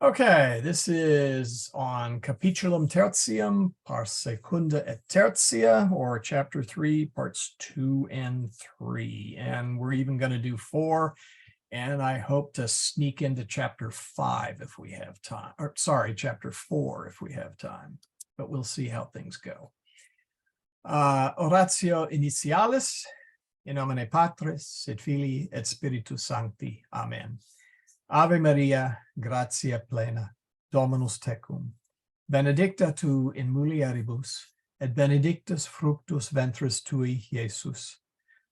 Okay, this is on Capitulum Tertium, par secunda et tertia, or chapter 3, parts 2 and 3. And we're even going to do 4. And I hope to sneak into chapter 5 if we have time. Or sorry, chapter 4 if we have time. But we'll see how things go. Oratio initialis, in nomine Patris et Filii et Spiritus Sancti. Amen. Ave Maria, gratia plena, Dominus tecum, benedicta tu in mulieribus, et benedictus fructus ventris tui, Iesus.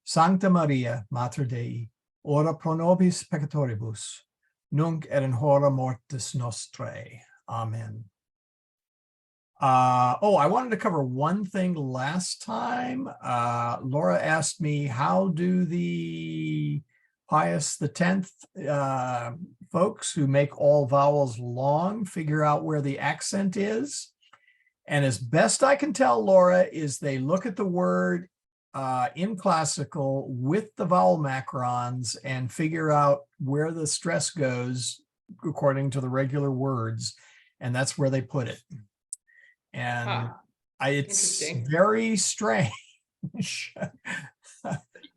Sancta Maria, Mater Dei, ora pro nobis peccatoribus, nunc et in hora mortis nostrae. Amen. I wanted to cover one thing last time. Laura asked me, how do the Pius X folks who make all vowels long figure out where the accent is? And as best I can tell, Laura, is they look at the word in classical with the vowel macrons and figure out where the stress goes according to the regular words, and that's where they put it. And it's very strange.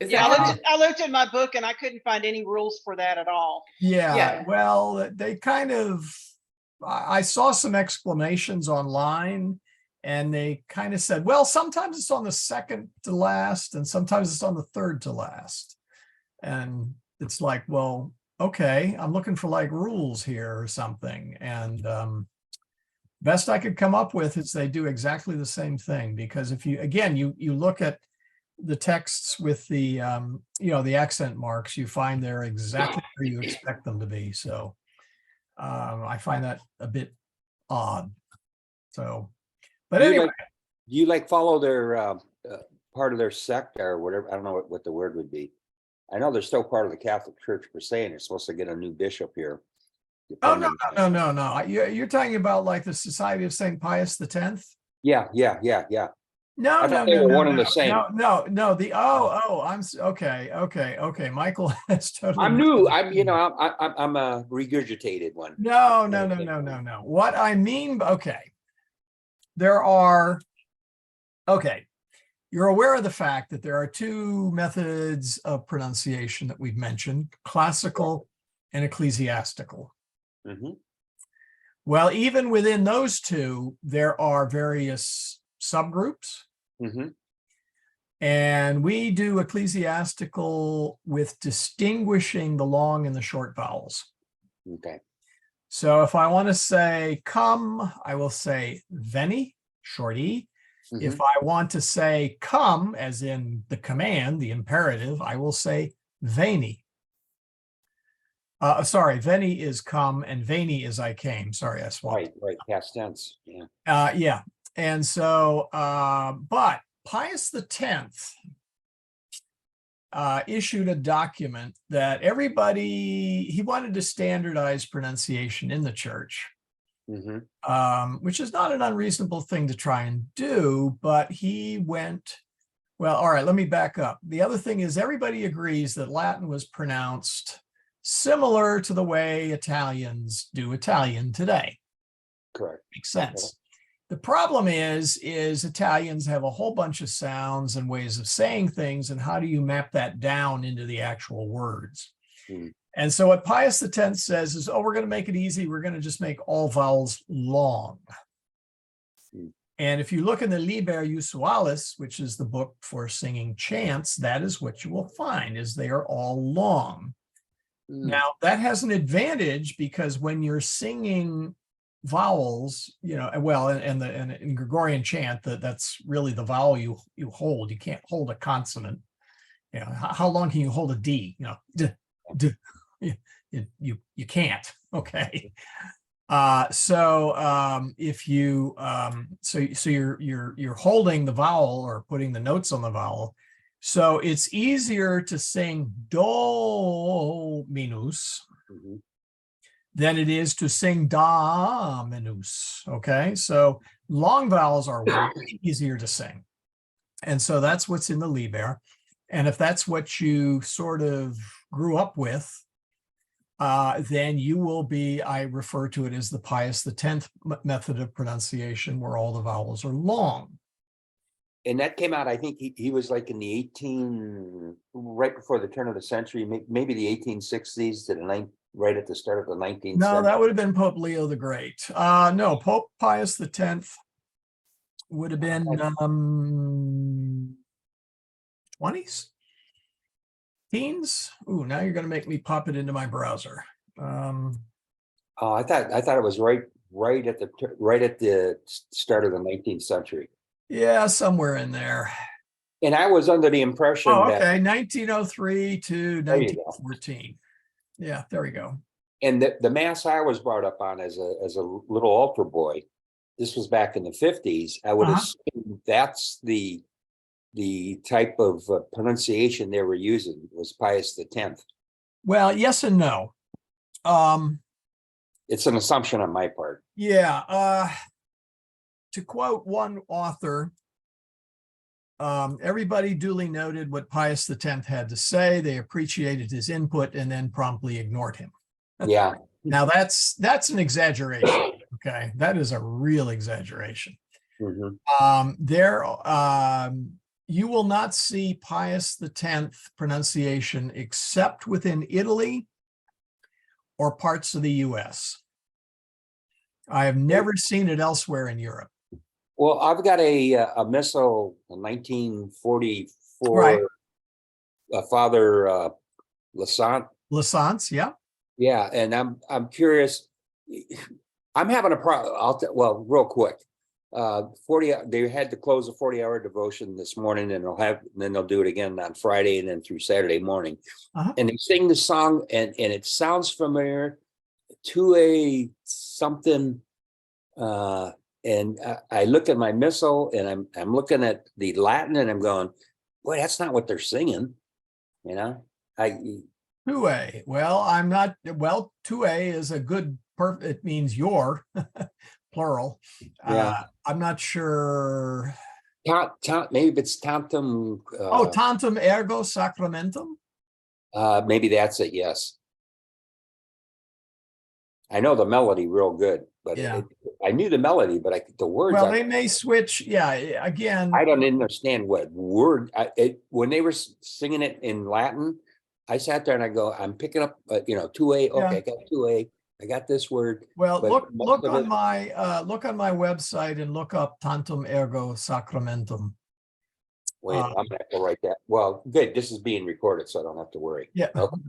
I looked at my book and I couldn't find any rules for that at all. Yeah. Well, they kind of, I saw some explanations online and they kind of said, well, sometimes it's on the second to last and sometimes it's on the third to last. And it's like, well, okay, I'm looking for like rules here or something. And best I could come up with is they do exactly the same thing, because if you, again, you look at the texts with the, the accent marks, you find they're exactly where you expect them to be. So I find that a bit odd. So, but anyway. Do you like follow their part of their sect or whatever? I don't know what the word would be. I know they're still part of the Catholic Church per se, and they're supposed to get a new bishop here. Oh, no. You're talking about like the Society of St. Pius X? Yeah. No, one and the same. No. I'm okay. Michael has totally. I'm new. I'm a regurgitated one. No. What I mean, you're aware of the fact that there are two methods of pronunciation that we've mentioned: classical and ecclesiastical. Mm-hmm. Well, even within those two, there are various subgroups. Mm-hmm. And we do ecclesiastical with distinguishing the long and the short vowels. Okay. So if I want to say come, I will say veni, short E. Mm-hmm. If I want to say come, as in the command, the imperative, I will say veni. Veni is come and veni is I came. Sorry, I swapped. Right, past tense. Yeah. Yeah. And so, but Pius X issued a document that he wanted to standardize pronunciation in the church, mm-hmm. Which is not an unreasonable thing to try and do, but he went, well, all right, let me back up. The other thing is everybody agrees that Latin was pronounced similar to the way Italians do Italian today. Correct. Makes sense. Okay. The problem is Italians have a whole bunch of sounds and ways of saying things, and how do you map that down into the actual words? Mm. And so what Pius X says is, we're going to make it easy. We're going to just make all vowels long. Mm. And if you look in the Liber Usualis, which is the book for singing chants, that is what you will find, is they are all long. Mm. Now, that has an advantage because when you're singing vowels, and in Gregorian chant, that's really the vowel you hold. You can't hold a consonant. How long can you hold a D? You can't. Okay. If you you're holding the vowel or putting the notes on the vowel, so it's easier to sing do minus. Mm-hmm. than it is to sing dominus. Okay, so long vowels are way easier to sing. And so that's what's in the Liber. And if that's what you sort of grew up with, then you will be, I refer to it as the Pius X method of pronunciation, where all the vowels are long. And that came out, I think he was like in the right before the turn of the century, maybe the 1860s to the right at the start of the 19th No, century. that would have been Pope Leo the Great. No, Pope Pius X would have been 20s, teens. Ooh, now you're going to make me pop it into my browser. Oh, I thought it was right at the start of the 19th century. Yeah, somewhere in there. And I was under the impression Oh, that, okay, 1903 to there you go. 1914. Yeah, there we go. And the mass I was brought up on as a little altar boy, this was back in the 50s. I would assume that's the type of pronunciation they were using was Pius X. Well, yes and no. It's an assumption on my part. Yeah. To quote one author, everybody duly noted what Pius X had to say. They appreciated his input and then promptly ignored him. Yeah. Now that's an exaggeration. Okay, that is a real exaggeration. Mm-hmm. You will not see Pius X pronunciation except within Italy or parts of the US. I have never seen it elsewhere in Europe. Well, I've got a missal, a 1944, Right. Father Lassant. Lassance, yeah. Yeah, and I'm curious. I'm having a problem. Well, real quick. 40. They had to close a 40-hour devotion this morning, and then they'll do it again on Friday and then through Saturday morning. And they sing the song, and it sounds familiar to a something. And I look at my missal, and I'm looking at the Latin, and I'm going, boy, that's not what they're singing. You know, Tue. Well, I'm not. Well, Tue is a good. It means your, plural. Yeah. I'm not sure. Maybe it's tantum. Tantum ergo sacramentum. Maybe that's it. Yes. I know the melody real good, but Yeah. I knew the melody, but the words. Well, they may switch. Yeah. Again, I don't understand what word. When they were singing it in Latin, I sat there and I go, I'm picking up, 2A. Okay, I got 2A. I got this word. well, but look on my website and look up tantum ergo sacramentum. Wait, I'm gonna have to write that. Well, good. This is being recorded, so I don't have to worry. Yeah. Okay.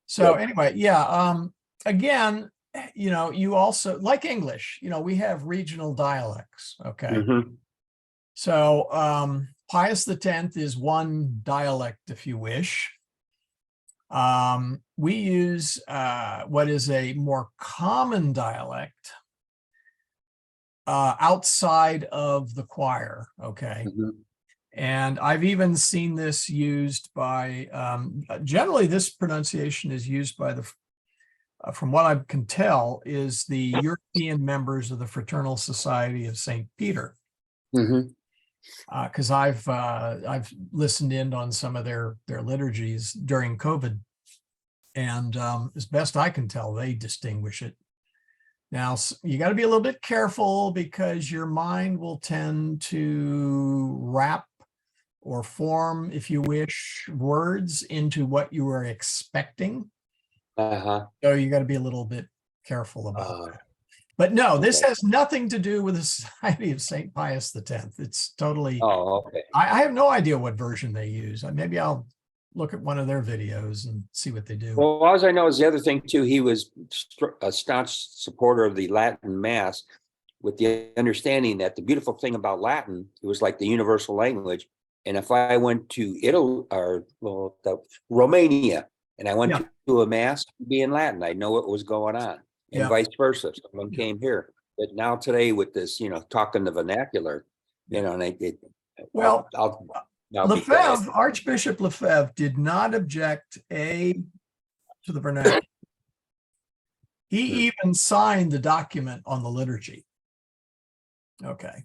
So Good. anyway, yeah. Again, you also, like English, we have regional dialects. Okay. Mhm. So Pius X is one dialect, if you wish. We use what is a more common dialect outside of the choir. Okay. Mhm. And I've even seen this used by, generally this pronunciation is used by from what I can tell, is the European members of the Fraternal Society of St. Peter. Mhm. Because I've listened in on some of their liturgies during COVID, and as best I can tell, they distinguish it. Now you got to be a little bit careful, because your mind will tend to wrap or form, if you wish, words into what you are expecting. Uh-huh. So you got to be a little bit careful about that. But no, this Okay. has nothing to do with the Society of St. Pius X. It's totally, Oh, okay. I have no idea what version they use. Maybe I'll look at one of their videos and see what they do. Well, as I know is the other thing too, he was a staunch supporter of the Latin Mass, with the understanding that the beautiful thing about Latin, it was like the universal language. And if I went to Italy or Romania, and I went to a Mass, it'd be in Latin, I know what was going on, and vice versa. If someone came here. But now today with this, talking the vernacular, and Lefebvre, Archbishop Lefebvre did not object to the vernacular. He even signed the document on the liturgy. Okay.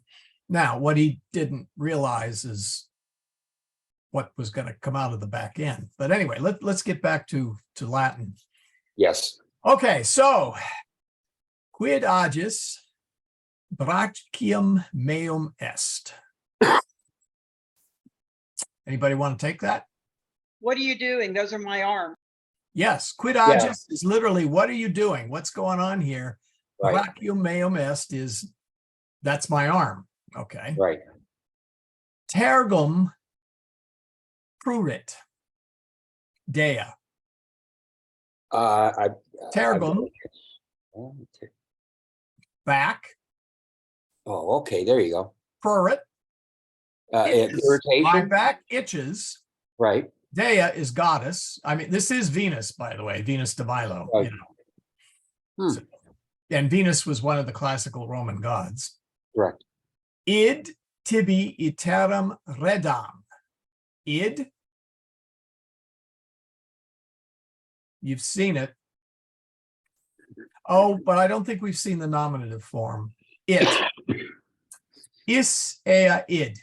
Now, what he didn't realize is what was going to come out of the back end. But anyway, let's get back to Latin. Yes. Okay, so quid agis brachium meum est. Anybody want to take that? What are you doing? Those are my arms. Yes, quid Yeah. agis is literally, what are you doing? What's going on here? Right. Brachium meum est is, that's my arm. Okay. Right. Tergum prurit. Dea. Tergum, back, Oh, okay. There you go. prurit. Itches. My Irritation. back itches. Right. Dea is goddess. I mean, this is Venus, by the way, Venus de Milo. Right. You know. Hmm. So, and Venus was one of the classical Roman gods. Correct. Id tibi iterum redam. Id. You've seen it. Oh, but I don't think we've seen the nominative form. It. Is ea id.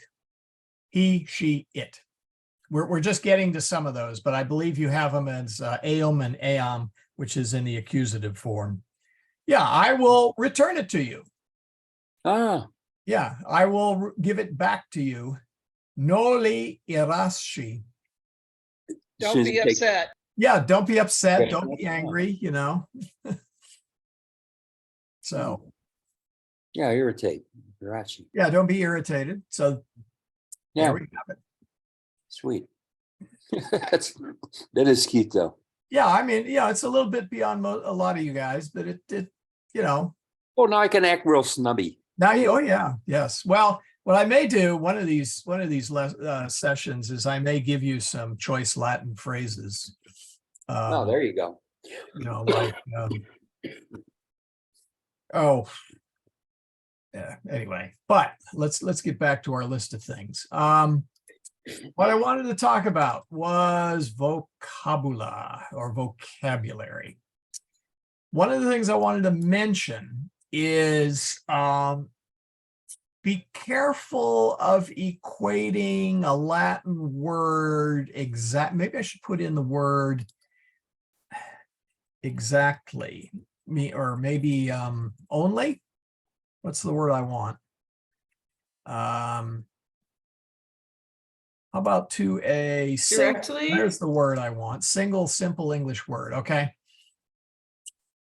He, she, it. We're just getting to some of those, but I believe you have them as eum and eam, which is in the accusative form. Yeah, I will return it to you. Ah, Yeah, I will give it back to you. Noli irasci. Don't be upset. Yeah, don't be upset. Yeah. Don't be angry, you know. So, yeah, irritate. Irachi. yeah, don't be irritated. So, Yeah, there we have it. sweet. That is cute though. Yeah, I mean, yeah, it's a little bit beyond a lot of you guys, but it you know. Oh, now I can act real snubby. Now, oh yeah, yes. Well, what I may do one of these sessions is I may give you some choice Latin phrases. Oh, there you go. You know, like oh, yeah. Anyway, but let's get back to our list of things. What I wanted to talk about was vocabula or vocabulary. One of the things I wanted to mention is be careful of equating a Latin word maybe I should put in the word exactly, or maybe only. What's the word I want? How about to a Directly? There's the word I want. Single, simple English word. Okay.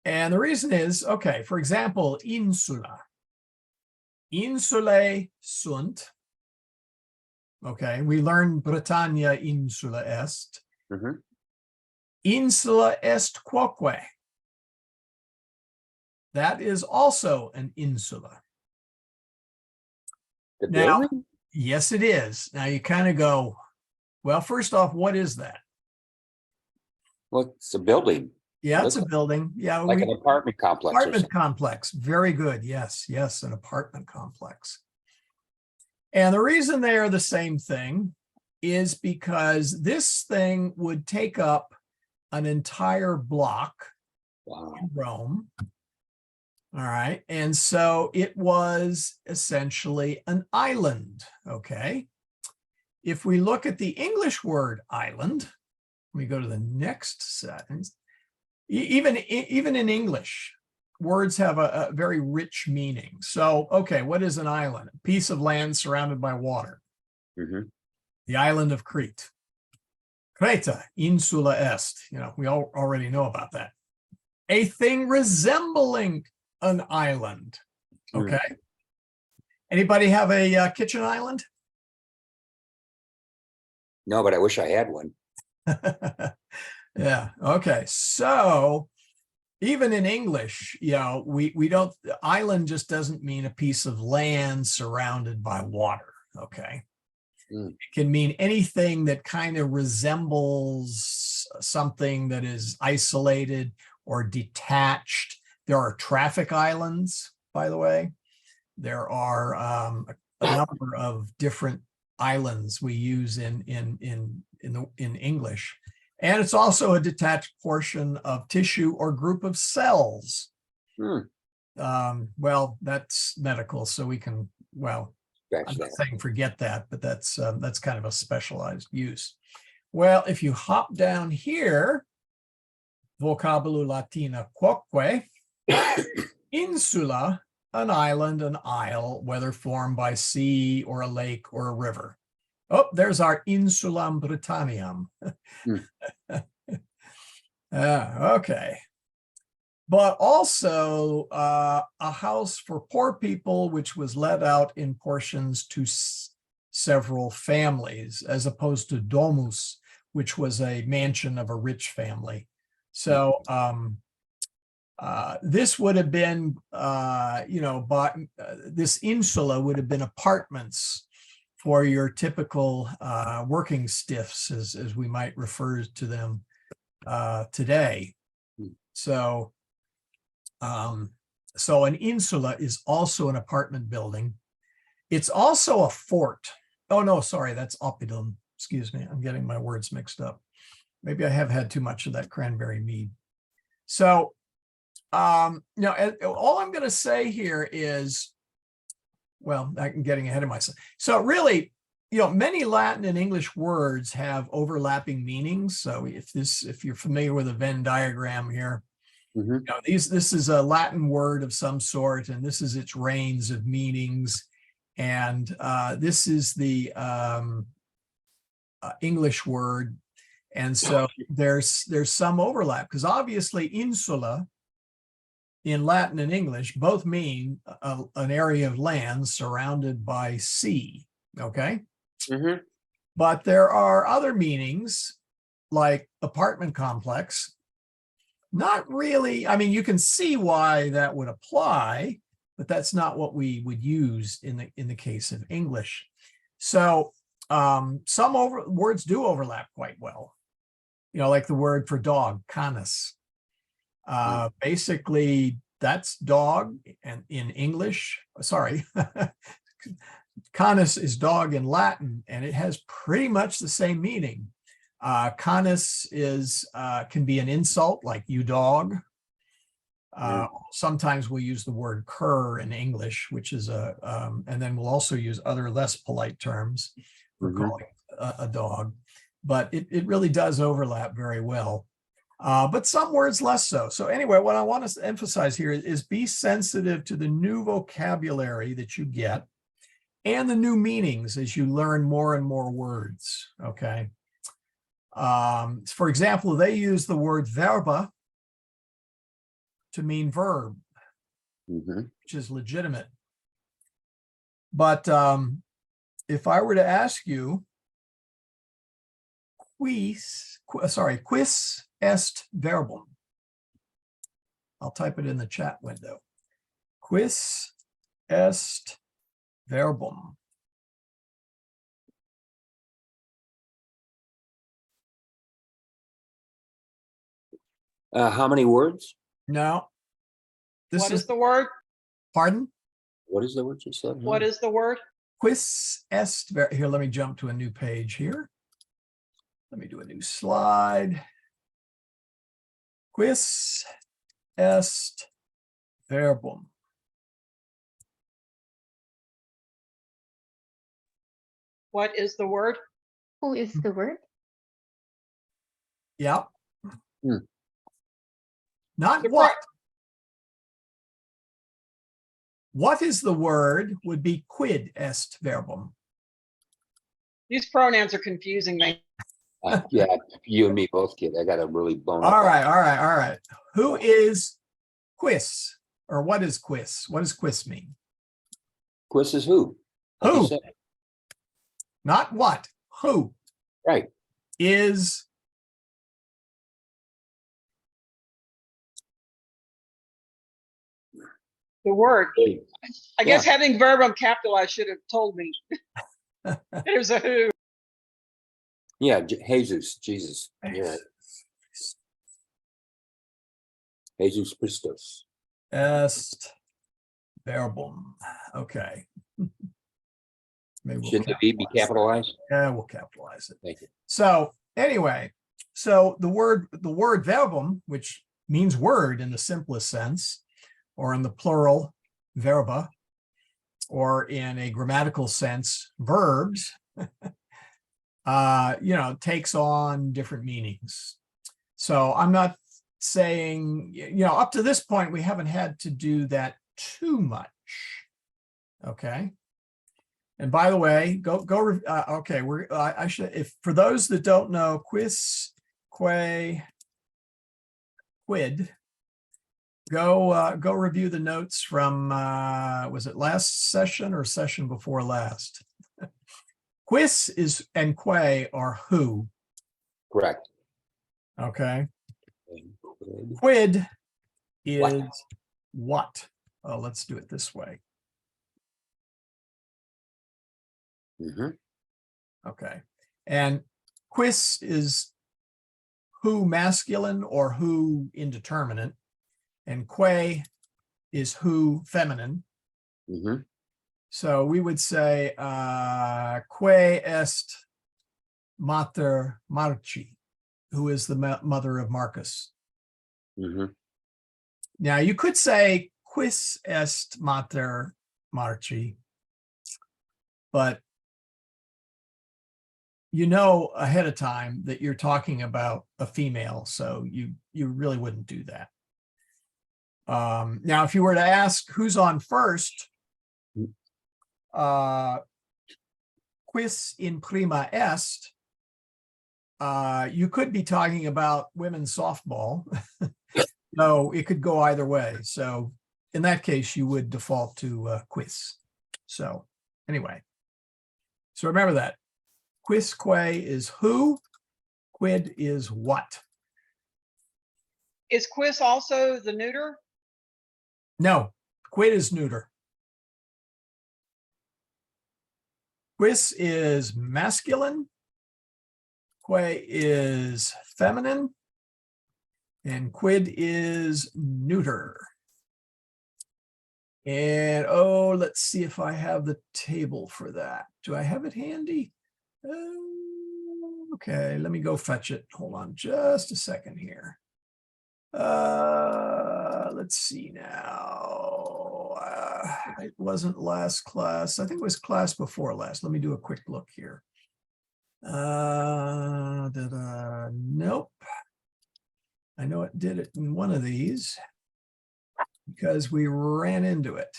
And the reason is, okay, for example, insula. Insulae sunt. Okay, we learned Britannia insula est. Mhm. Insula est quoque. That is also an insula. The Now, building? yes, it is. Now you kind of go, well, first off, what is that? Well, it's a building, Yeah, it's a Looks building. Yeah, like an apartment complex. Or apartment something. complex. Very good. Yes, yes, an apartment complex. And the reason they are the same thing is because this thing would take up an entire block Wow. in Rome. All right. And so it was essentially an island. Okay. If we look at the English word island, we go to the next sentence. Even in English, words have a very rich meaning. So, okay, what is an island? A piece of land surrounded by water. Mhm. The island of Crete. Creta, insula est. You know, we all already know about that. A thing resembling an island. Okay. Anybody have a kitchen island? No, but I wish I had one. Yeah. Okay. So even in English, you know, we don't, island just doesn't mean a piece of land surrounded by water. Okay. Mm. It can mean anything that kind of resembles something that is isolated or detached. There are traffic islands, by the way. There are a number of different islands we use in English. And it's also a detached portion of tissue or group of cells. Well, that's medical, so we can, well, I'm not saying forget that, but that's kind of a specialized use. Well, if you hop down here, vocabulu latina quoque, insula, an island, an isle, whether formed by sea or a lake or a river. Oh, there's our insulam Britanniam. Okay. But also a house for poor people, which was let out in portions to several families, as opposed to domus, which was a mansion of a rich family. So this would have been, this insula would have been apartments for your typical working stiffs, as we might refer to them today. So an insula is also an apartment building. It's also a fort. Oh, no, sorry, that's oppidum. Excuse me, I'm getting my words mixed up. Maybe I have had too much of that cranberry mead. So, all I'm going to say here is, well, I'm getting ahead of myself. So really, many Latin and English words have overlapping meanings. So if you're familiar with a Venn diagram here, this is a Latin word of some sort, and this is its range of meanings. And this is the English word. And so there's some overlap, because obviously insula in Latin and English both mean an area of land surrounded by sea. Okay. But there are other meanings, like apartment complex. Not really. I mean, you can see why that would apply, but that's not what we would use in the case of English. So some words do overlap quite well. Like the word for dog, canis. Basically, that's dog, and in English, sorry, canis is dog in Latin, and it has pretty much the same meaning. Canis can be an insult, like you dog. Sometimes we'll use the word cur in English, which is and then we'll also use other less polite terms for calling a dog. But it really does overlap very well. But some words less so. So anyway, what I want to emphasize here is be sensitive to the new vocabulary that you get and the new meanings as you learn more and more words, okay? For example, they use the word verba to mean verb, which is legitimate. But if I were to ask you, quis est verbum? I'll type it in the chat window. Quis est verbum? How many words? No. What is the word? Pardon? What is the word you said? What is the word? Quis est here, let me jump to a new page here. Let me do a new slide. Quis est verbum? What is the word? Who is the word? Yeah. Hmm. Not The what. What is the word would be quid est verbum. These pronouns are confusing me. Yeah, you and me both, kid. I got a really bone. All right. Who is quis? Or what is quis? What does quis mean? Quis is who? Like you Who? said. Not what. Who Right. is The word. Hey, I guess having verbum capitalized should have told me. There's a who. Yeah, Jesus. You're right. Jesus Christos. est verbum? Okay. Maybe we'll Shouldn't the V be capitalized? Yeah, we'll capitalize it. Thank you. So anyway, so the word verbum, which means word in the simplest sense, or in the plural, verba, or in a grammatical sense, verbs, takes on different meanings. So I'm not saying, up to this point, we haven't had to do that too much. Okay. And by the way, okay, I should, if for those that don't know, quis, quae, quid, go review the notes from, was it last session or session before last? Quis is and quae are who. Correct. Okay. Quid is what. Oh, let's do it this way. Mhm. Okay. And quis is who masculine or who indeterminate. And quae is who feminine. Mhm. So we would say quae est mater Marci, who is the mother of Marcus. Mhm. Now you could say quis est mater Marci, but you know ahead of time that you're talking about a female, so you really wouldn't do that. Now, if you were to ask who's on first, quis in prima est, you could be talking about women's softball. No, it could go either way. So in that case, you would default to quis. So anyway, so remember that. Quis quae is who, quid is what. Is quis also the neuter? No, quid is neuter. Quis is masculine, quae is feminine, and quid is neuter. And let's see if I have the table for that. Do I have it handy? Okay, let me go fetch it. Hold on just a second here. Let's see now. It wasn't last class. I think it was class before last. Let me do a quick look here. Nope. I know it did it in one of these because we ran into it.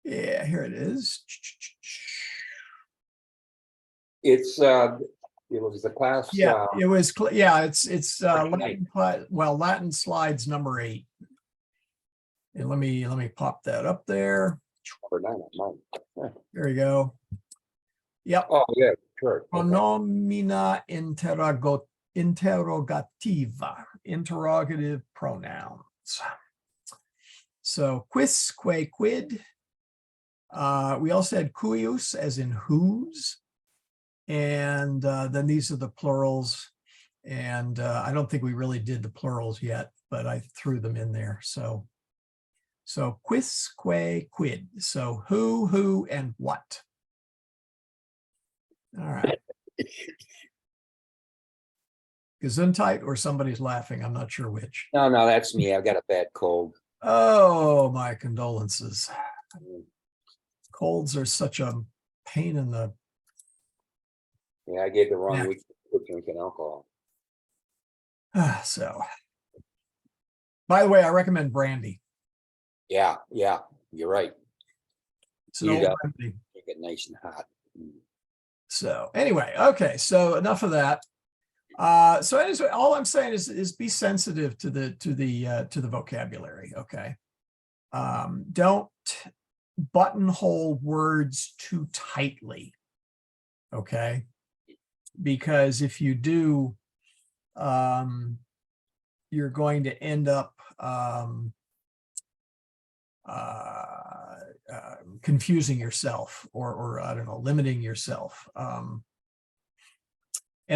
Yeah, here it is. It was the class. Yeah, it was. Yeah, it's Latin, Latin slides number 8. And let me pop that up there. There you go. Yep. Oh yeah, sure. Pronomina interrogativa, interrogative pronouns. So quis, quae, quid. We also had cuius, as in whose. And then these are the plurals. And I don't think we really did the plurals yet, but I threw them in there. So quis, quae, quid. So who, and what. All right. Gesundheit or somebody's laughing. I'm not sure which. No, that's me. I've got a bad cold. Oh, my condolences. Colds are such a pain in the. Yeah, I gave the wrong week for drinking alcohol. So, by the way, I recommend brandy. Yeah, you're right. It's an old remedy. Make it nice and hot. So anyway, okay. So enough of that. So anyway, all I'm saying is be sensitive to the vocabulary. Okay. Don't buttonhole words too tightly. Okay. Because if you do, you're going to end up confusing yourself or I don't know, limiting yourself. And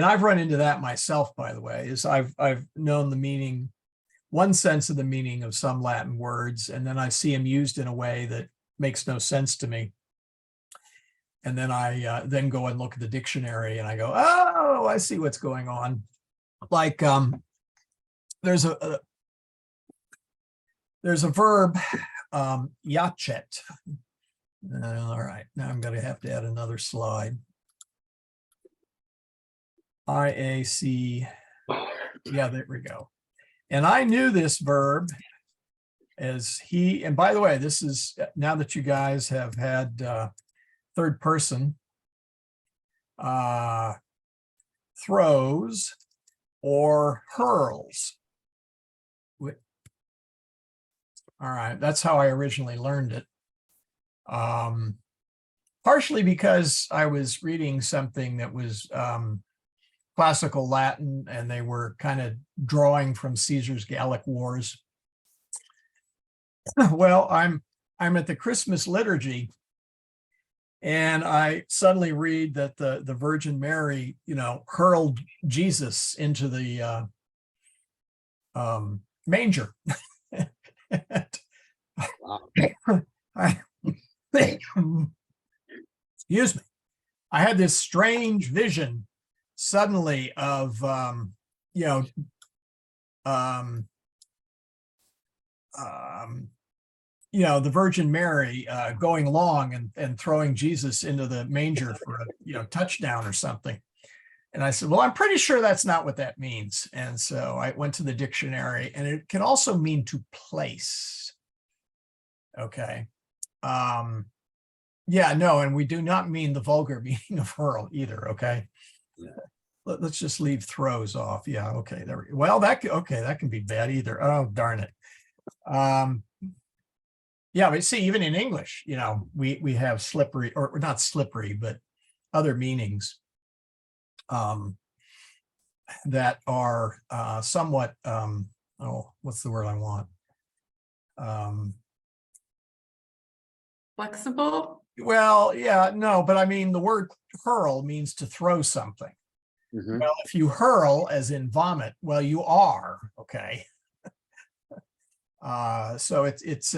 I've run into that myself, by the way, is I've known the meaning, one sense of the meaning of some Latin words, and then I see them used in a way that makes no sense to me. And then I then go and look at the dictionary and I go, oh, I see what's going on. Like there's a verb, yacet. All right, now I'm going to have to add another slide. IAC. Yeah, there we go. And I knew this verb as he, and by the way, this is now that you guys have had third person throws or hurls. All right, that's how I originally learned it. Partially because I was reading something that was classical Latin, and they were kind of drawing from Caesar's Gallic Wars. Well, I'm at the Christmas liturgy, and I suddenly read that the Virgin Mary, hurled Jesus into the manger. Wow. Excuse me. I had this strange vision suddenly of the Virgin Mary going along and throwing Jesus into the manger for a touchdown or something. And I said, well, I'm pretty sure that's not what that means. And so I went to the dictionary, and it can also mean to place. Okay. Yeah, no, and we do not mean the vulgar meaning of hurl either. Okay. Yeah. Let's just leave throws off. Yeah. Okay. There we go. Well, that can be bad either. Oh, darn it. Yeah, but see, even in English, we have slippery, or not slippery, but other meanings that are somewhat, what's the word I want? Flexible? Well, yeah, no, but I mean, the word hurl means to throw something. Mhm. Well, if you hurl as in vomit, well, you are, okay. So it's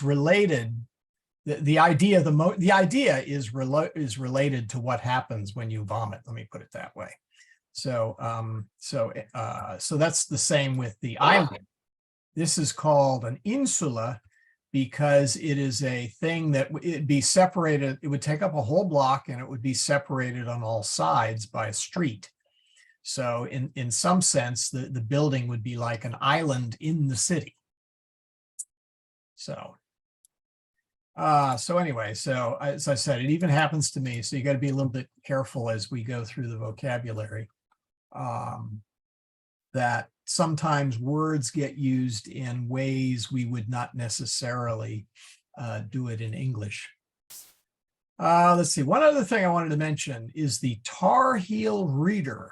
related. The idea is related to what happens when you vomit. Let me put it that way. So that's the same with the island. This is called an insula because it is a thing that it'd be separated. It would take up a whole block, and it would be separated on all sides by a street. So in some sense, the building would be like an island in the city. So anyway, so as I said, it even happens to me. So you got to be a little bit careful as we go through the vocabulary. That sometimes words get used in ways we would not necessarily do it in English. Let's see. One other thing I wanted to mention is the Tar Heel Reader.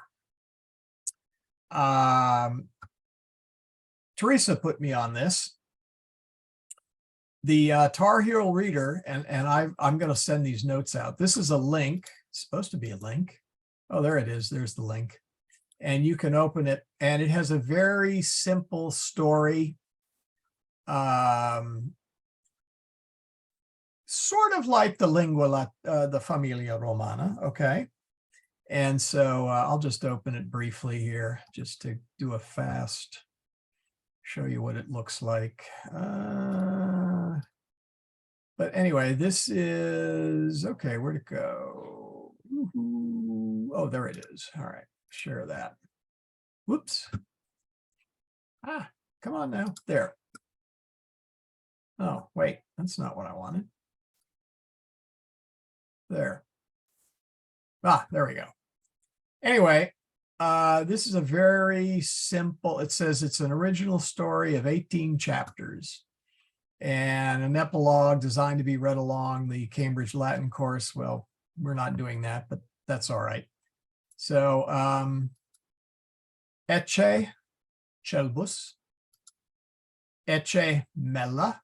Teresa put me on this. The Tar Heel Reader, and I'm going to send these notes out. This is a link. It's supposed to be a link. Oh, there it is. There's the link. And you can open it, and it has a very simple story. Sort of like the Familia Romana, okay? And so I'll just open it briefly here, just to do a fast, show you what it looks like. But anyway, this is, okay, where'd it go? Oh, there it is. All right, share that. Whoops. Come on now, there. Oh, wait, that's not what I wanted. There. There we go. Anyway, this is a very simple, it says it's an original story of 18 chapters and an epilogue designed to be read along the Cambridge Latin course. Well, we're not doing that, but that's all right. So, ecce celbus, ecce mella.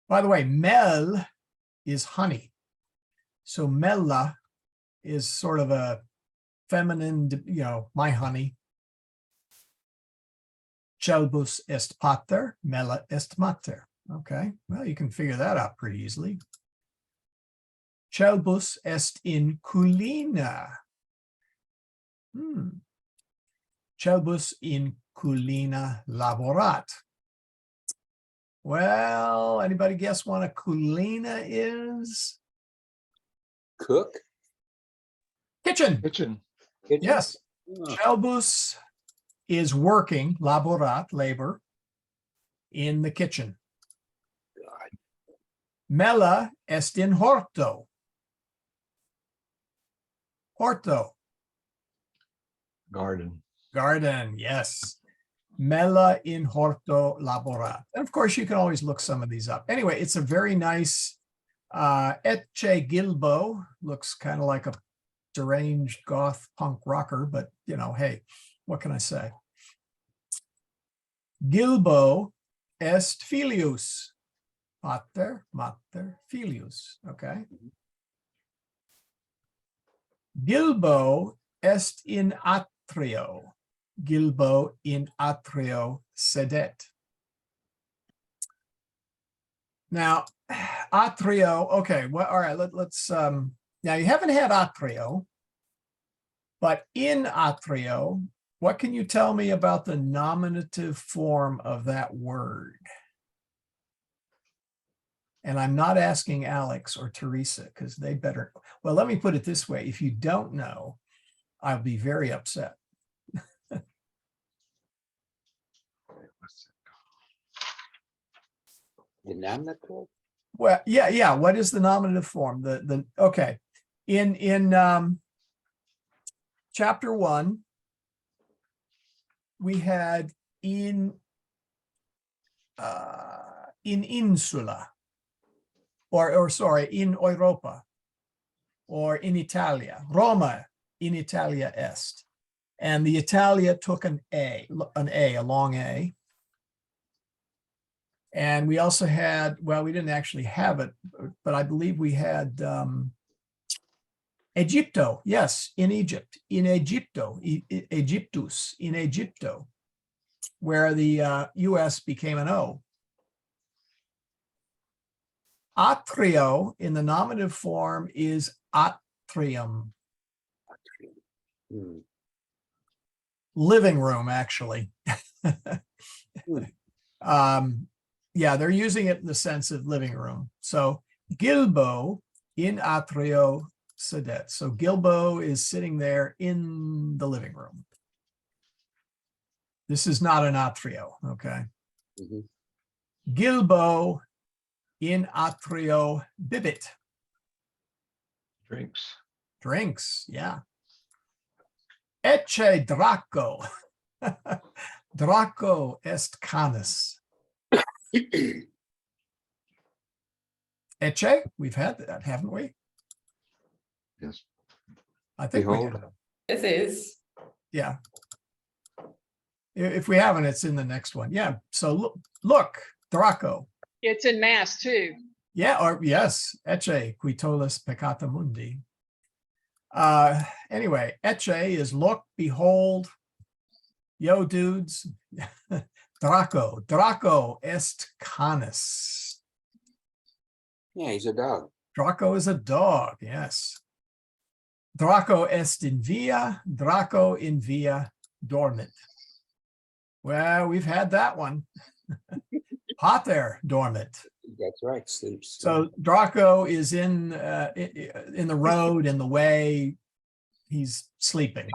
By the way, mel is honey. So mella is sort of a feminine, my honey. Celbus est pater, mella est mater. Okay, well, you can figure that out pretty easily. Celbus est in culina. Celbus in culina laborat. Well, anybody guess what a culina is? Cook? Kitchen. Kitchen. Yes. Oh, Celbus is working, laborat, labor, in the kitchen. Mela est in horto. Horto, Garden. garden, yes. Mela in horto laborat. And of course, you can always look some of these up. Anyway, it's a very nice Ecce Gilbo. Looks kind of like a deranged goth punk rocker, but you know, hey, what can I say? Gilbo est filius. Mater, mater, filius. Okay. Gilbo est in atrio. Gilbo in atrio sedet. Now, atrio, okay, well, all right, let's now you haven't had atrio, but in atrio, what can you tell me about the nominative form of that word? And I'm not asking Alex or Teresa because they better, well, let me put it this way. If you don't know, I'll be very upset. the nominative? Well, yeah. What is the nominative form? Okay. In chapter 1, we had in insula, or sorry, in Europa, or in Italia. Roma in Italia est. And the Italia took an A, a long A. And we also had, well, we didn't actually have it, but I believe we had Egypto, yes, in Egypt, in Egypto, Egyptus, in Egypto, where the US became an O. Atrio in the nominative form is atrium. Hmm. Living room, actually. Yeah, they're using it in the sense of living room. So Gilbo in atrio sedet. So Gilbo is sitting there in the living room. This is not an atrio, okay? Mhm. Gilbo in atrio bibit. Drinks. Drinks, yeah. Ecce Draco. Draco est canis. Ecce, we've had that, haven't we? Yes. I think we Behold. have. This is. Yeah. If we haven't, it's in the next one. Yeah. So look, Draco. It's in mass too. Yeah, or yes, Ecce qui tollis peccata mundi. Anyway, Ecce is look, behold, yo dudes. Draco, Draco est canis. Yeah, he's a dog. Draco is a dog, yes. Draco est in via, Draco in via dormit. Well, we've had that one. Pater dormit. That's right, sleeps. So Draco is in the road, in the way. He's sleeping.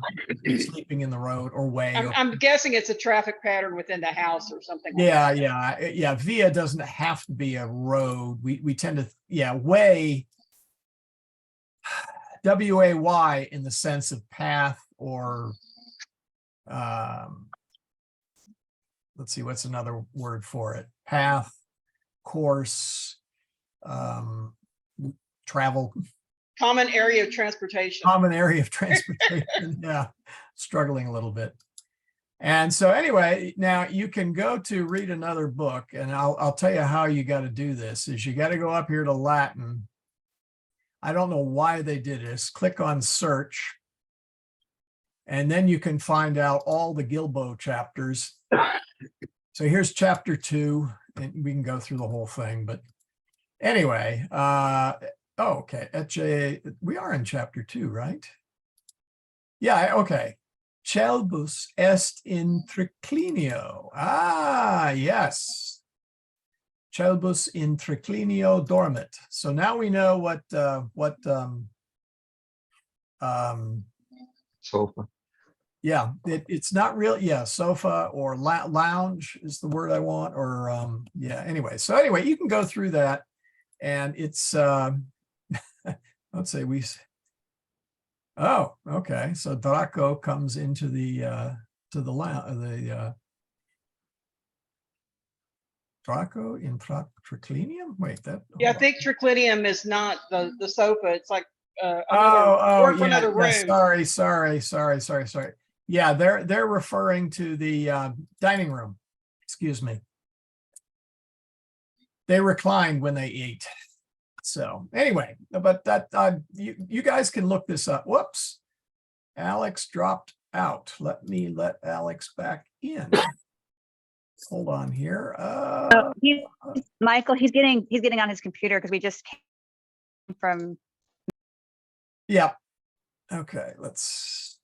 He's sleeping in the road or way. I'm guessing it's a traffic pattern within the house or something. like Yeah, that. yeah. Via doesn't have to be a road. We tend to, yeah, way, W-A-Y in the sense of path or, let's see, what's another word for it? Path, course, travel. Common area of transportation. Common area of transportation. Yeah, struggling a little bit. And so anyway, now you can go to read another book, and I'll tell you how you got to do this. Is you got to go up here to Latin. I don't know why they did this. Click on search, and then you can find out all the Gilbo chapters. So here's chapter 2, and we can go through the whole thing. But anyway, okay. We are in chapter 2, right? Yeah, okay. Celbus est in triclinio. Ah, yes. Celbus in triclinio dormit. So now we know what sofa. Yeah, it's not really, yeah, sofa or lounge is the word I want, or, yeah, anyway. So anyway, you can go through that and it's, let's say oh, okay. So Draco comes into the Draco in triclinium? Wait, that. Yeah, I hold on. think triclinium is not the sofa. It's like another Oh, word for yeah, another yeah, room. sorry. Yeah, they're referring to the dining room. Excuse me. They reclined when they ate. So anyway, but that you guys can look this up. Whoops. Alex dropped out. Let me let Alex back in. Hold on here. Michael, he's getting on his computer because we just came from. Yeah. Okay, whoops.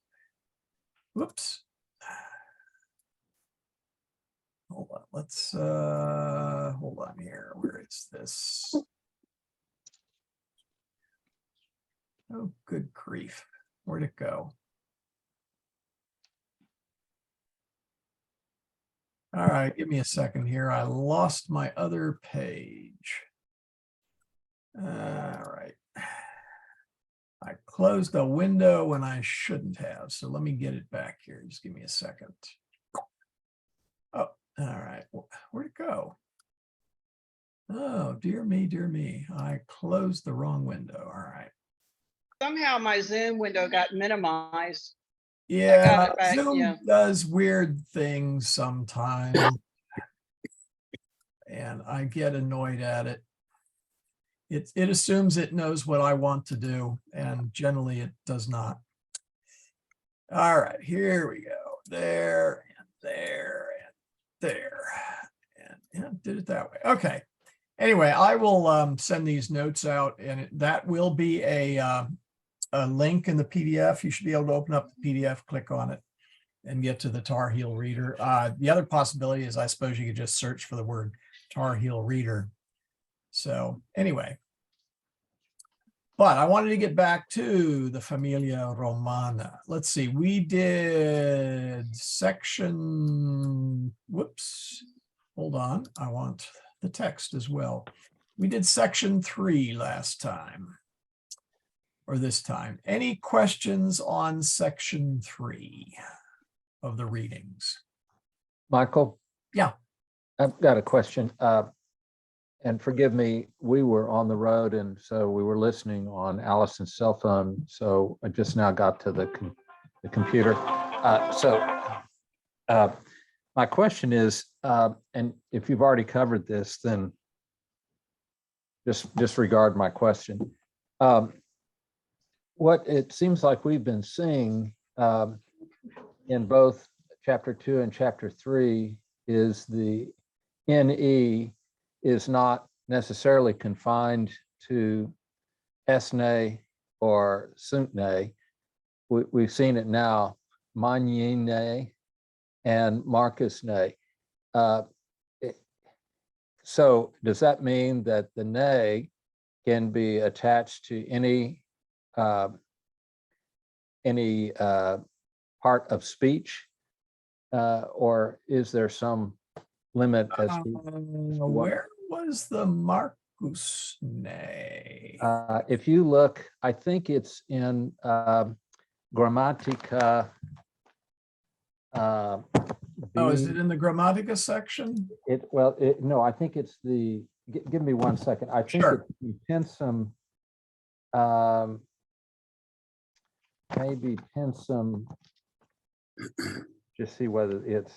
Hold on. Let's hold on here. Where is this? Oh, good grief. Where'd it go? All right, give me a second here. I lost my other page. All right. I closed a window when I shouldn't have. So let me get it back here. Just give me a second. Oh, all right. Where'd it go? Oh, dear me, dear me. I closed the wrong window. All right. Somehow my Zoom window got minimized. Yeah, got it back, Zoom yeah. does weird things sometimes. And I get annoyed at it. It assumes it knows what I want to do, and generally it does not. All right, here we go. There and there and there. And yeah, did it that way. Okay. Anyway, I will send these notes out, and that will be a link in the PDF. You should be able to open up the PDF, click on it, and get to the Tar Heel Reader. The other possibility is, I suppose, you could just search for the word Tar Heel Reader. So anyway, but I wanted to get back to the Familia Romana. Let's see, we did section, whoops, hold on, I want the text as well. We did section 3 last time, or this time. Any questions on section 3 of the readings? Michael? Yeah. I've got a question. And forgive me, we were on the road, and so we were listening on Allison's cell phone. So I just now got to the computer. My question is, and if you've already covered this, then just disregard my question. What it seems like we've been seeing in both chapter 2 and chapter 3 is the NE is not necessarily confined to Esne or Suntne. We've seen it now, Magnine and Marcusne. So does that mean that the ne can be attached to any part of speech, or is there some limit as to where was the Marcusne? if you look, I think it's in Grammatica. Oh, is it in the Grammatica section? No, I think it's the, give me 1 second. I think Sure. it's Pensum, maybe Pensum, just see whether it's.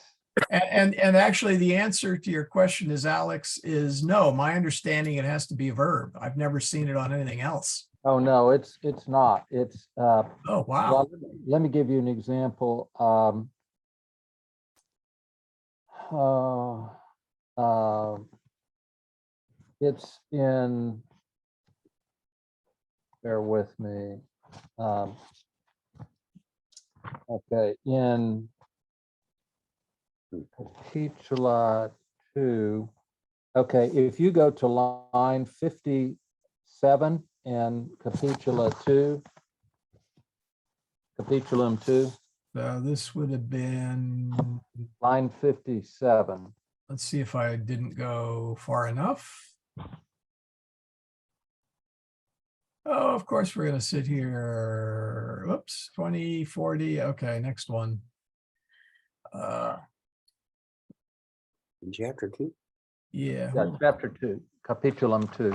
And actually the answer to your question is, Alex, is no. My understanding, it has to be a verb. I've never seen it on anything else. Oh, no, it's not. It's, Oh, wow. well, let me give you an example. It's in, bear with me. Okay, in Capitula 2. Okay, if you go to line 57 in Capitula 2, Capitulum 2, So this would have been, line 57. let's see if I didn't go far enough. Oh, of course, we're gonna sit here. Whoops, 20, 40. Okay, next one. In chapter 2. Yeah, Yeah, chapter 2, Capitulum 2.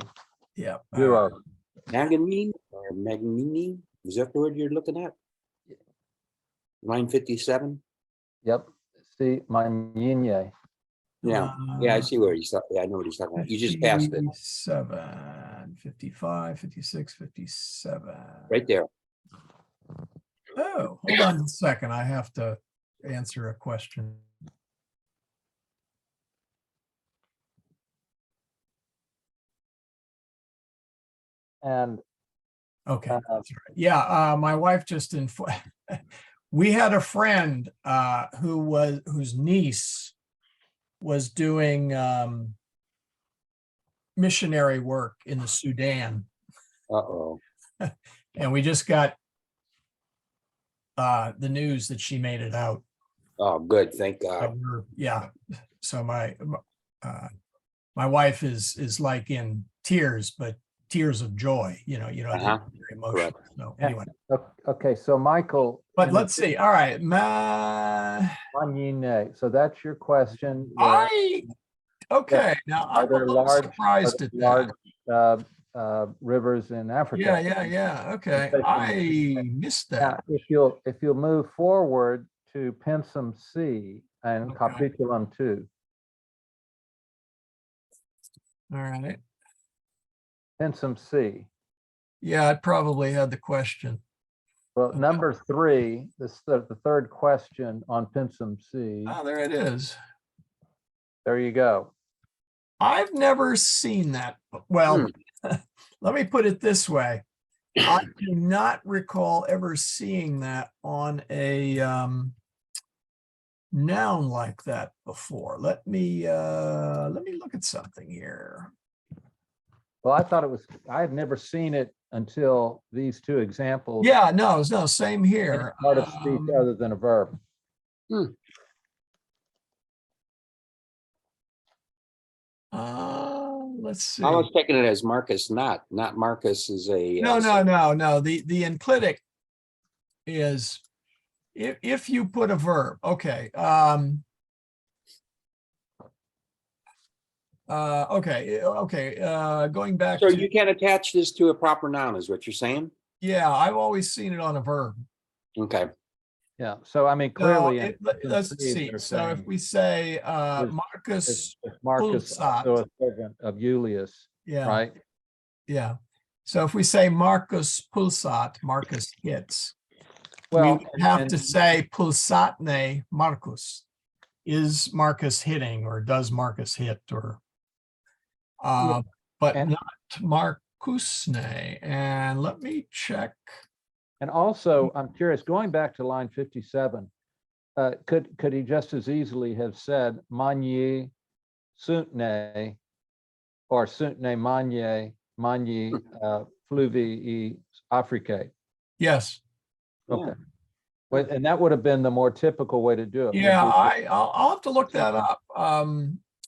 yeah. Zero. Magnanine or Magnini, is that the word you're looking at? Line 57? Yep. See, Magnine. Yeah, I see where he's, yeah, I know what he's talking about. You just passed it, 57, 55, 56, 57. right there. Oh, hold on a second. I have to answer a question. And Okay, Uh, that's right. Yeah, my wife just we had a friend whose niece was doing missionary work in the Sudan, Uh-oh. and we just got the news that she made it out. Oh, good, thank So God. yeah, so my wife is like in tears, but tears of joy, they're Uh-huh, very emotional. So Yeah. anyway, okay, so Michael. but in let's see. All right, Magnine, so that's your question. Where okay, now are I'm a there little large, surprised at that. rivers in Africa? Yeah, okay. Especially- I missed Now, that. if you'll move forward to Pensum C and Okay. Capitulum 2, All right. Pensum C. Yeah, it probably had the question. Well, Okay. number 3, the third question on Pensum C. Oh, there it is. There you go. I've never seen that. Well, let me put it this way. I do not recall ever seeing that on a noun like that before. Let me look at something here. Well, I had never seen it until these two examples. Yeah, no, same Any here. part of speech other than a verb. Let's see. I was taking it as Marcus, not Marcus is a. No. The enclitic is if you put a verb. Okay. Going back So to, you can attach this to a proper noun is what you're saying? yeah, I've always seen it on a verb. Okay, Yeah, so I mean, So clearly. in let's Pensum C, see. they're So if saying, we say Is Marcus, is Marcus Pulsat. also a servant of Julius, yeah, right? yeah. So if we say Marcus Pulsat, Marcus hits. Well, We have to say Pulsatne Marcus. Is Marcus hitting, or does Marcus hit, or but and- not Marcusne. And let me check. And also, I'm curious, going back to line 57, could he just as easily have said Magni Suntne or Suntne Magni Fluvii Africae? Yes. Okay. Well, and that would have been the more typical way to do it. would Yeah, be- I'll have to look that up.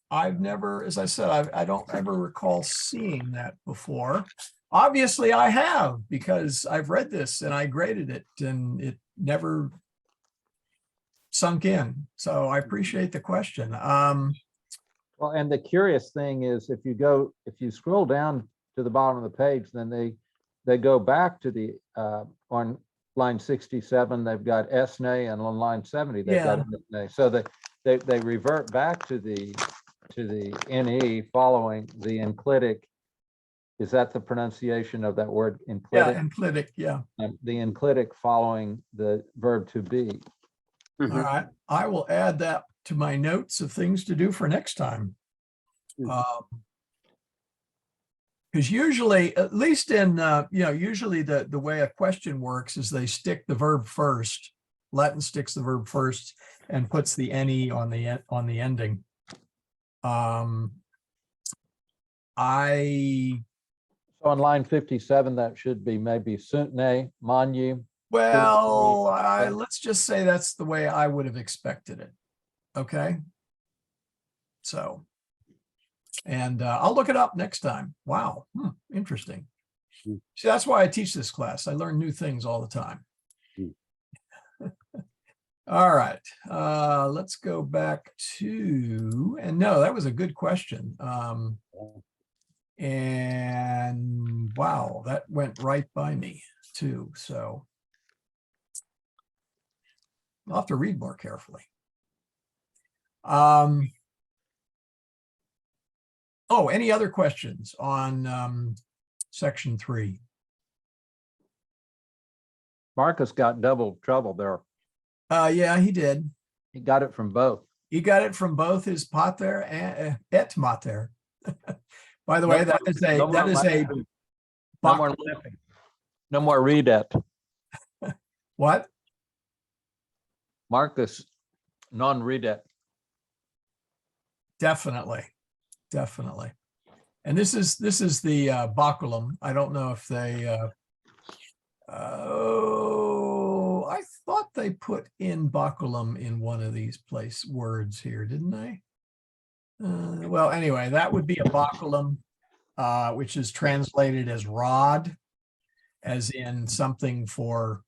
I've never, as I said, I don't ever recall seeing that before. Obviously, I have, because I've read this and I graded it and it never sunk in. So I appreciate the question. Well, and the curious thing is, if you scroll down to the bottom of the page, then they go back to the on line 67, they've got esne, and on line 70, they've got esne. So they revert back to the ne following the enclitic. Is that the pronunciation of that word, Yeah, enclitic? enclitic, yeah. The enclitic following the verb to be. All right, I will add that to my notes of things to do for next time. Because usually, at least in, usually the way a question works is they stick the verb first. Latin sticks the verb first and puts the ne on the ending. So on line 57, that should be maybe Suntne, Magni, Well, let's just say that's the way I would have expected it. Okay. So, and I'll look it up next time. Wow. Interesting. Hmm. See, that's why I teach this class. I learn new things all the time. All right, let's go back to, and no, that was a good question. And wow, that went right by me too. So I'll have to read more carefully. Oh, any other questions on section 3? Marcus got double trouble there. Yeah, he did. He got it from both. He got it from both his pater and et mater. By the way, that is a No more laughing. No more laughing. No more read it. What? Marcus, non-read it. Definitely, definitely. And this is the baculum. I don't know if they. Oh, I thought they put in baculum in one of these words here, didn't they? Well, anyway, that would be a baculum, which is translated as rod, as in something for,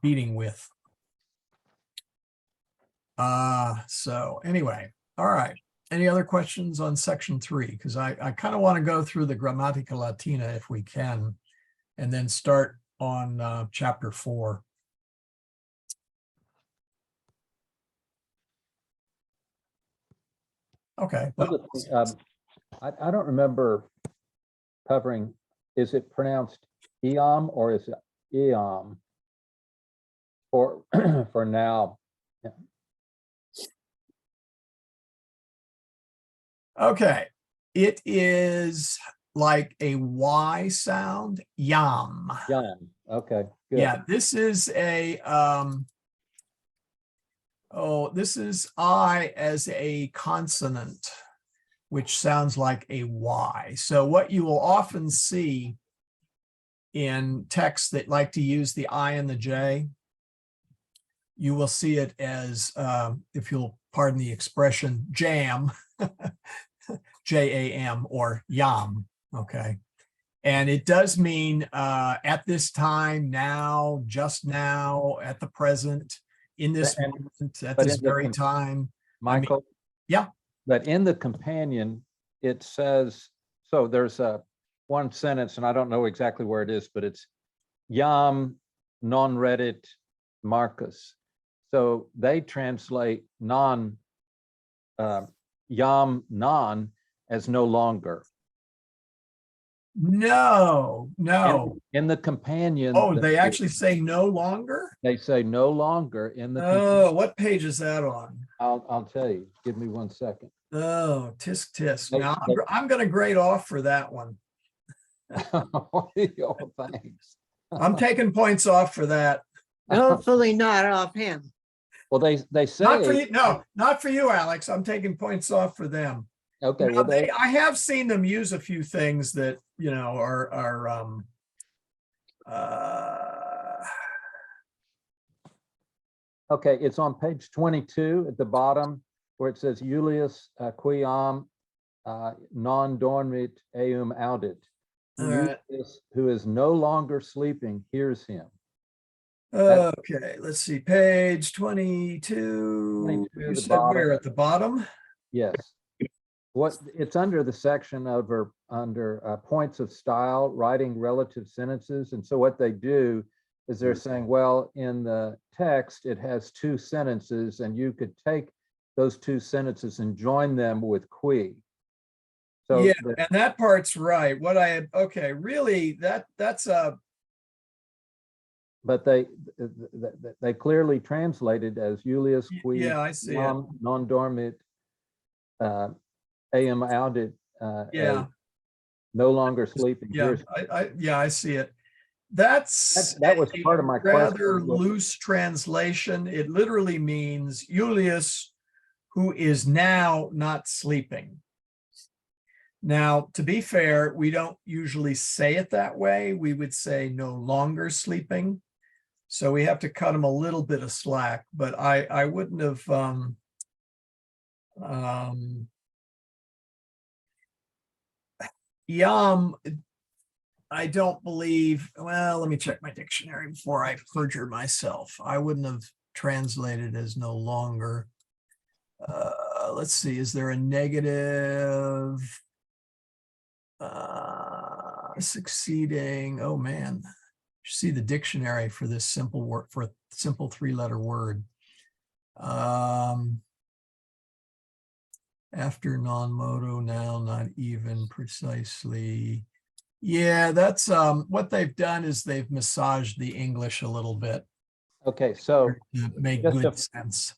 beating with. So anyway, all right. Any other questions on section 3? Because I kind of want to go through the Grammatica Latina if we can, and then start on chapter 4. Okay. Well, I don't remember covering, is it pronounced eom or is it eom for for now? Yeah. okay. It is like a Y sound, yam. Yom. Okay, good. Yeah, this is a this is I as a consonant, which sounds like a Y. So what you will often see in texts that like to use the I and the J, you will see it as, if you'll pardon the expression, jam, J-A-M, or yam, okay? And it does mean at this time, now, just now, at the present, in this moment, at this very time. Michael? yeah. But in the companion, it says, so there's one sentence, and I don't know exactly where it is, but it's Yam non reddit Marcus. So they translate Yam non as no longer. No. In the companion. Oh, they actually say no longer? They say no longer in the. Oh, what page is that on? I'll tell you. Give me 1 second. Oh, tisk tisk. Now I'm going to grade off for that one. Oh, thanks. I'm taking points off for that. Hopefully not off him. Well, they say. Not for you. No, not for you, Alex. I'm taking points off for them. Okay. Now, Well, I have seen them use a few things that, are okay, it's on page 22 at the bottom where it says Julius quiam non dormit eum audit. Who is no longer sleeping hears him. Okay, let's see, page 22. You said where, at the bottom? Yes. What it's under the section under points of style, writing relative sentences. And so what they do is they're saying, well, in the text, it has 2 sentences, and you could take those 2 sentences and join them with qui. So yeah, and that part's right. What I had, okay, really, that's a. But they clearly translated as Julius qui. Yeah, I see it. Non dormit eum audit. Yeah. No longer sleeping. Yeah, I see it. That was part of my rather question. loose translation. It literally means Julius, who is now not sleeping. Now, to be fair, we don't usually say it that way. We would say no longer sleeping. So we have to cut him a little bit of slack, but I wouldn't have, Yum, I don't believe, well, let me check my dictionary before I perjure myself. I wouldn't have translated as no longer. Let's see, is there a negative? Succeeding, oh man. See the dictionary for this simple word, for a simple 3-letter word. After non-modo, now not even precisely. Yeah, that's what they've done is they've massaged the English a little bit Okay, so to make Just good to- sense.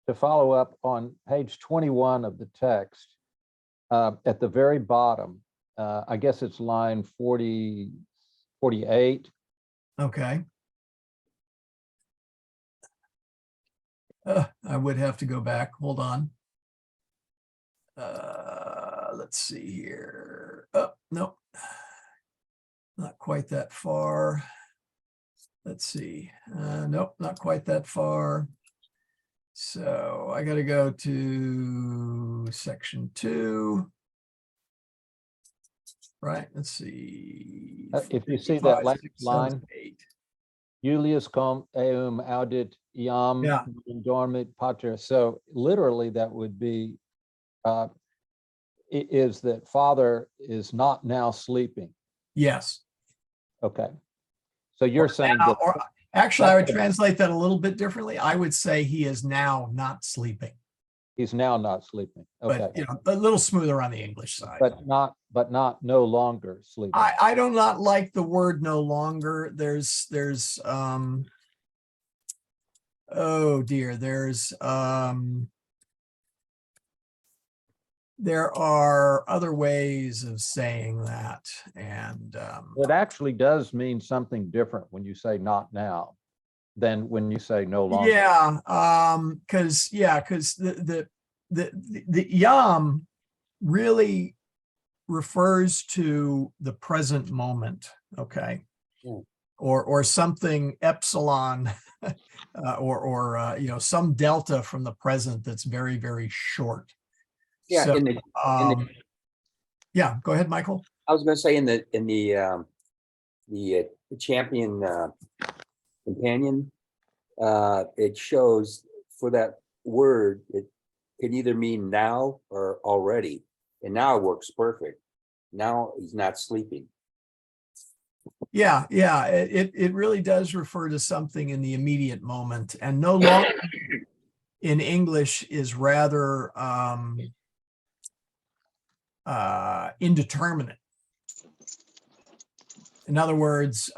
to follow up on page 21 of the text, at the very bottom, I guess it's line 48. Okay. I would have to go back. Hold on. Let's see here. Oh, no. Not quite that far. Let's see. Nope, not quite that far. So I got to go to section 2. Right, let's see. If you see 5, that last 6, 7, line, 8. Julius cum eum audit iam Yeah. dormit pater. So literally that would be, is that father is not now sleeping. Yes. Okay. So you're saying Now, that, or actually, I would that's the- translate that a little bit differently. I would say he is now not sleeping, he's now not sleeping. but Okay. a little smoother on the English side. But not no longer sleeping. I do not like the word no longer. There's oh dear, there are other ways of saying that. And It actually does mean something different when you say not now than when you say no longer. yeah, because the yam really refers to the present moment, okay? Hmm. Or something epsilon, or some delta from the present that's very, very short. Yeah, So, in the, yeah, go ahead, Michael. I was gonna say in the champion companion, it shows for that word, it can either mean now or already. And now works perfect. Now he's not sleeping. Yeah, it really does refer to something in the immediate moment, and no longer in English is rather indeterminate. In other words,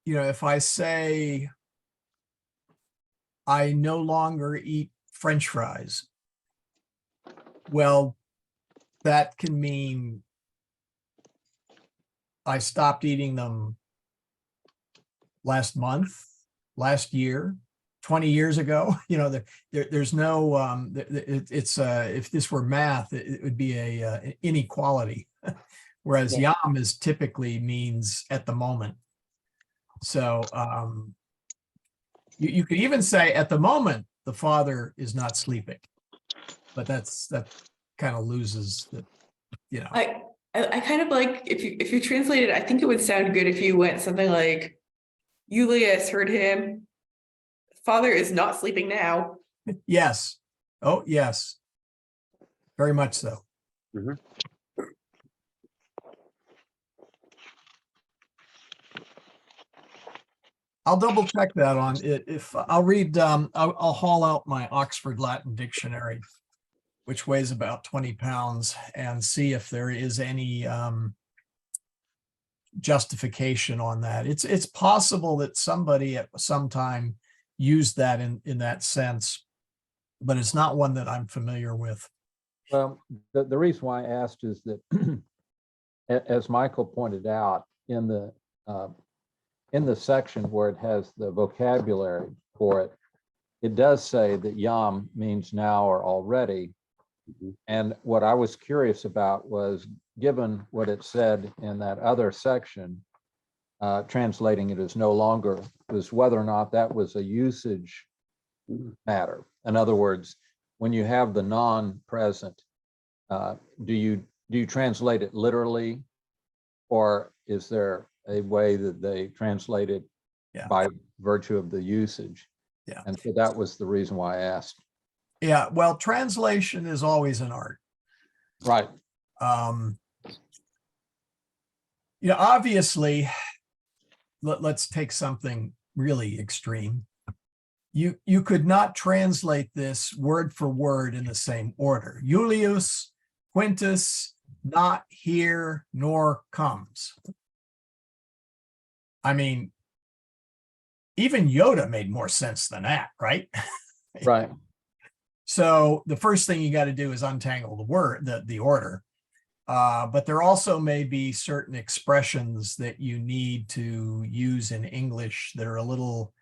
if I say I no longer eat French fries, well, that can mean I stopped eating them last month, last year, 20 years ago. There's no, if this were math, it would be a inequality. Whereas Yeah. yam is typically means at the moment. So you could even say at the moment, the father is not sleeping, but that kind of loses the, I kind of like if you translate it, I think it would sound good if you went something like Julius heard him. Father is not sleeping now. yes. Oh, yes. Very much so. Mhm. I'll double check that on it. If I'll read, I'll haul out my Oxford Latin dictionary, which weighs about 20 pounds, and see if there is any justification on that. It's possible that somebody at some time used that in that sense, but it's not one that I'm familiar with. Well, the reason why I asked is that, as Michael pointed out, in the section where it has the vocabulary for it, it does say that yam means now or already. Mhm. And what I was curious about was, given what it said in that other section, translating it as no longer, was whether or not that was a usage matter. In other words, when you have the non-present, do you translate it literally, or is there a way that they translate it Yeah. by virtue of the usage? Yeah. And so that was the reason why I asked. Yeah, well, translation is always an art. Right. Um, obviously, let's take something really extreme. You could not translate this word for word in the same order. Julius Quintus, not here nor comes. I mean, even Yoda made more sense than that, right? Right. So the first thing you got to do is untangle the word, the order. But there also may be certain expressions that you need to use in English that are a little,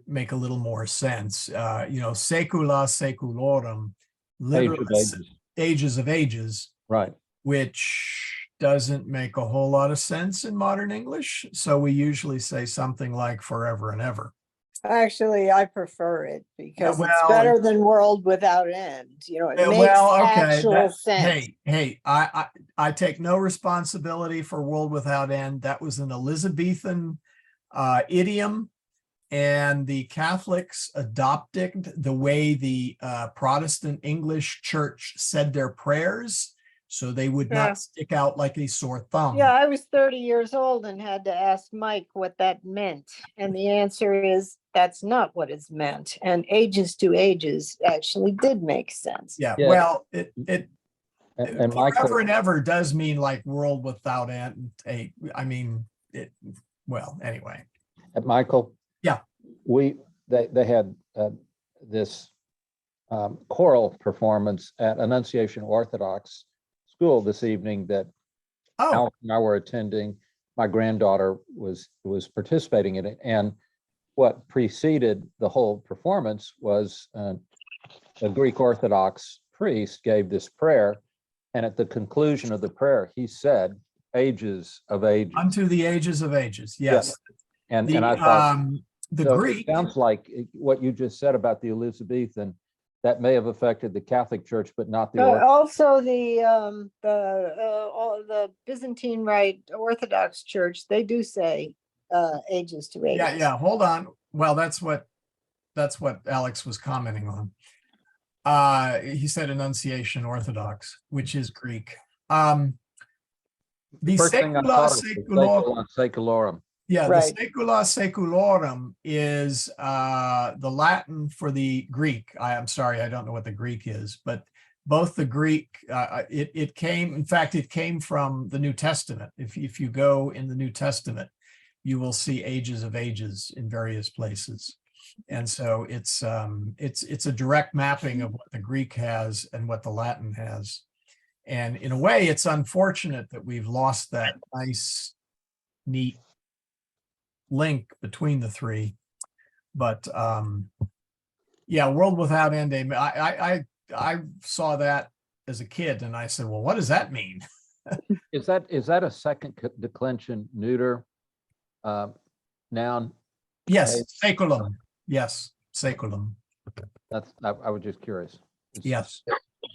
make a little more sense. Secula seculorum, Age of literally ages. ages of ages, Right. which doesn't make a whole lot of sense in modern English. So we usually say something like forever and ever. Actually, I prefer it because it's well, better than world without end. You know, it makes Well, okay. actual sense. Hey, I take no responsibility for world without end. That was an Elizabethan idiom, and the Catholics adopted the way the Protestant English church said their prayers, so they would Yeah. not stick out like a sore thumb. Yeah, I was 30 years old and had to ask Mike what that meant. And the answer is that's not what it's meant. And ages to ages actually did make sense. Yeah, Yeah. well, it And forever Michael, and ever does mean like world without end. I mean, well, anyway. Michael. Yeah. They had this choral performance at Annunciation Orthodox School this evening that Oh, Alex and I were attending. My granddaughter was participating in it, and what preceded the whole performance was a Greek Orthodox priest gave this prayer, and at the conclusion of the prayer, he said, "Ages of ages." unto the ages of ages. Yes. And I thought, The so Greek. it sounds like what you just said about the Elizabethan, that may have affected the Catholic Church, but not the Orthodox. Also, the Byzantine Rite Orthodox Church, they do say ages to ages. Yeah. Hold on. Well, that's what Alex was commenting on. He said Annunciation Orthodox, which is Greek. The First thing I Secula thought of Seculorum. was Secularum. Yeah, Right. the Secula Seculorum is the Latin for the Greek. I'm sorry, I don't know what the Greek is, but both the Greek, it came from the New Testament. If you go in the New Testament, you will see ages of ages in various places. And so it's a direct mapping of what the Greek has and what the Latin has. And in a way, it's unfortunate that we've lost that nice, neat link between the three. But yeah, World Without End. I saw that as a kid, and I said, well, what does that mean? Is that a second declension neuter noun? Yes, saeculum. Yes, saeculum. I was just curious. Yes.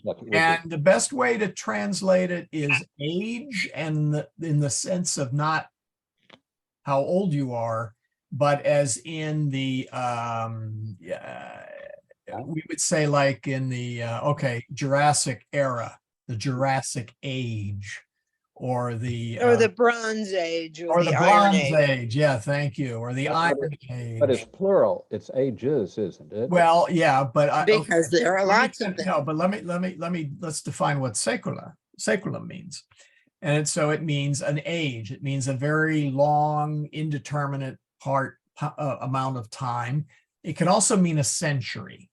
Like it would be. And the best way to translate it is age, and in the sense of not how old you are, but as in the we would say like in the Jurassic era, the Jurassic Age, or the Bronze Age or the Iron Bronze Age. Yeah, thank you. Or the But Iron But it's Age. plural. It's ages, isn't it? Well, yeah, but because there are lots of them. no, but let's define what saeculum means. And so it means an age. It means a very long, indeterminate amount of time. It can also mean a century.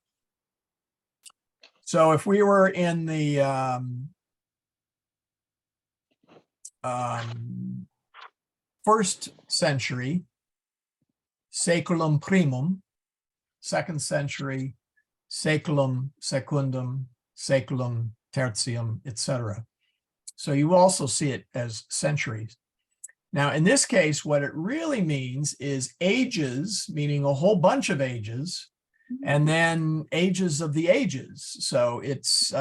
So if we were in the first century, saeculum primum, second century, saeculum, secundum, saeculum, tertium, etc. So you also see it as centuries. Now, in this case, what it really means is ages, meaning a whole bunch of ages, and then ages of the ages. So it's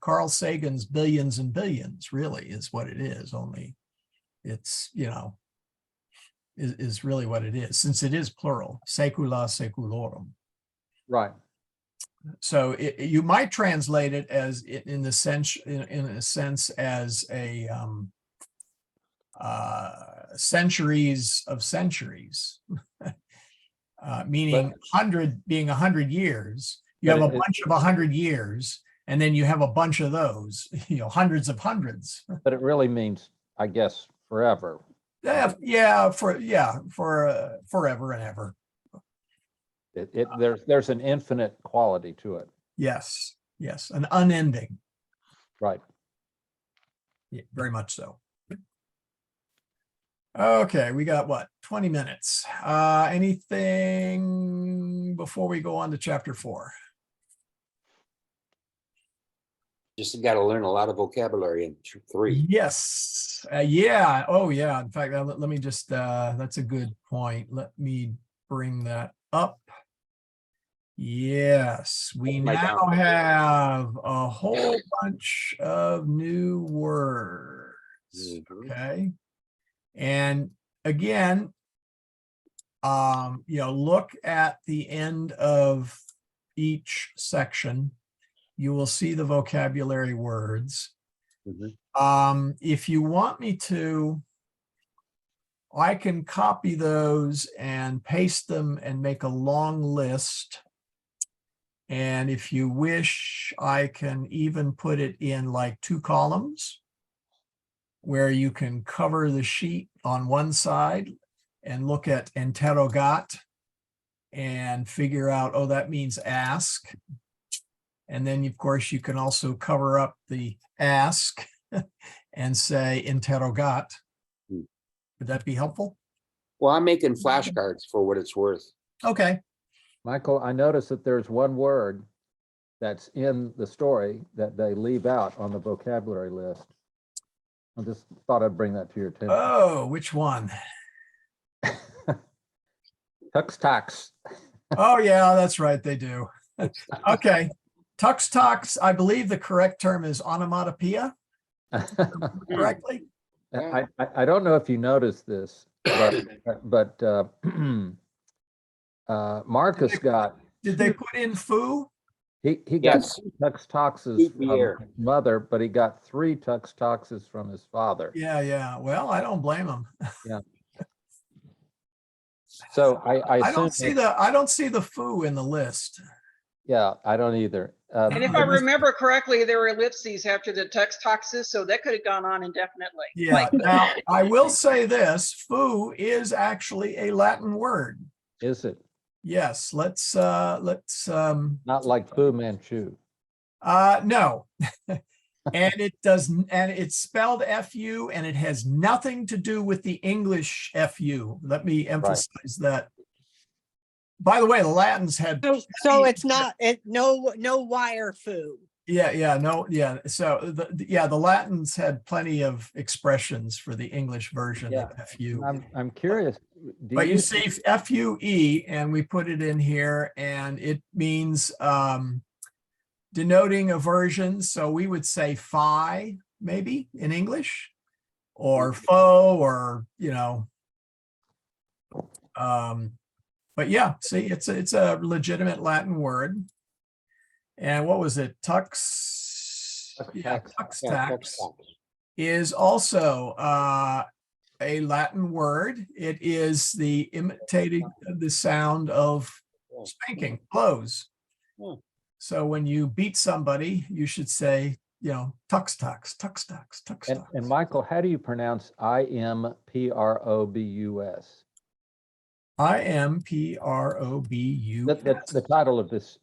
Carl Sagan's billions and billions, really, is what it is. Only it's, you know, is really what it is, since it is plural, saecula saeculorum. Right. So you might translate it as in the sense, in a sense, as a centuries of centuries, meaning 100 being 100 years. You have a bunch of 100 years, and then you have a bunch of those, you know, hundreds of hundreds. But it really means, I guess, forever. Yeah, for forever and ever. There's an infinite quality to it. Yes, yes, an unending. Right. Yeah, very much so. Okay, we got what, 20 minutes. Anything before we go on to chapter 4? Just got to learn a lot of vocabulary in 3. Yes, yeah, oh yeah. In fact, let me just, that's a good point. Let me bring that up. Yes, we My now download. have a whole bunch of new words. Okay. And again, you know, look at the end of each section. You will see the vocabulary words. If you want me to, I can copy those and paste them and make a long list. And if you wish, I can even put it in like 2 columns where you can cover the sheet on one side and look at interrogat and figure out, oh, that means ask. And then, of course, you can also cover up the ask and say interrogat. Would that be helpful? Well, I'm making flashcards for what it's worth. Okay. Michael, I noticed that there's one word that's in the story that they leave out on the vocabulary list. I just thought I'd bring that to your attention. Oh, which one? Tux tax. Oh, yeah, that's right. They do. Okay. Tux tox, I believe the correct term is onomatopoeia, correctly? I don't know if you noticed this, but Marcus got, Did they put in foo? he got Yes. 2 tux toxes Keep the from air. his mother, but he got 3 tux toxes from his father. Yeah, yeah. Well, I don't blame them. So I I assume, don't see the foo in the list. yeah, I don't either. And if I remember correctly, there were ellipses after the text toxis, so that could have gone on indefinitely. Yeah. Now, I will say this, foo is actually a Latin word. Is it Yes, let's not like Fu Manchu? no. And it doesn't, and it's spelled FU, and it has nothing to do with the English FU. Let me emphasize that. By the way, the Latins had. So it's not, no wire foo. Yeah, no, yeah. So the Latins had plenty of expressions for the English version of FU. I'm curious. But you see FUE, and we put it in here, and it means denoting a version. So we would say phi, maybe in English, or foe, or, you know. But yeah, see, it's a legitimate Latin word. And what was it? Tux tax is also a Latin word. It is the imitating the sound of spanking, blows. So when you beat somebody, you should say, you know, tux tax, tux tax, tux tax. And Michael, how do you pronounce IMPROBUS? IMPROBUS. That's the title of this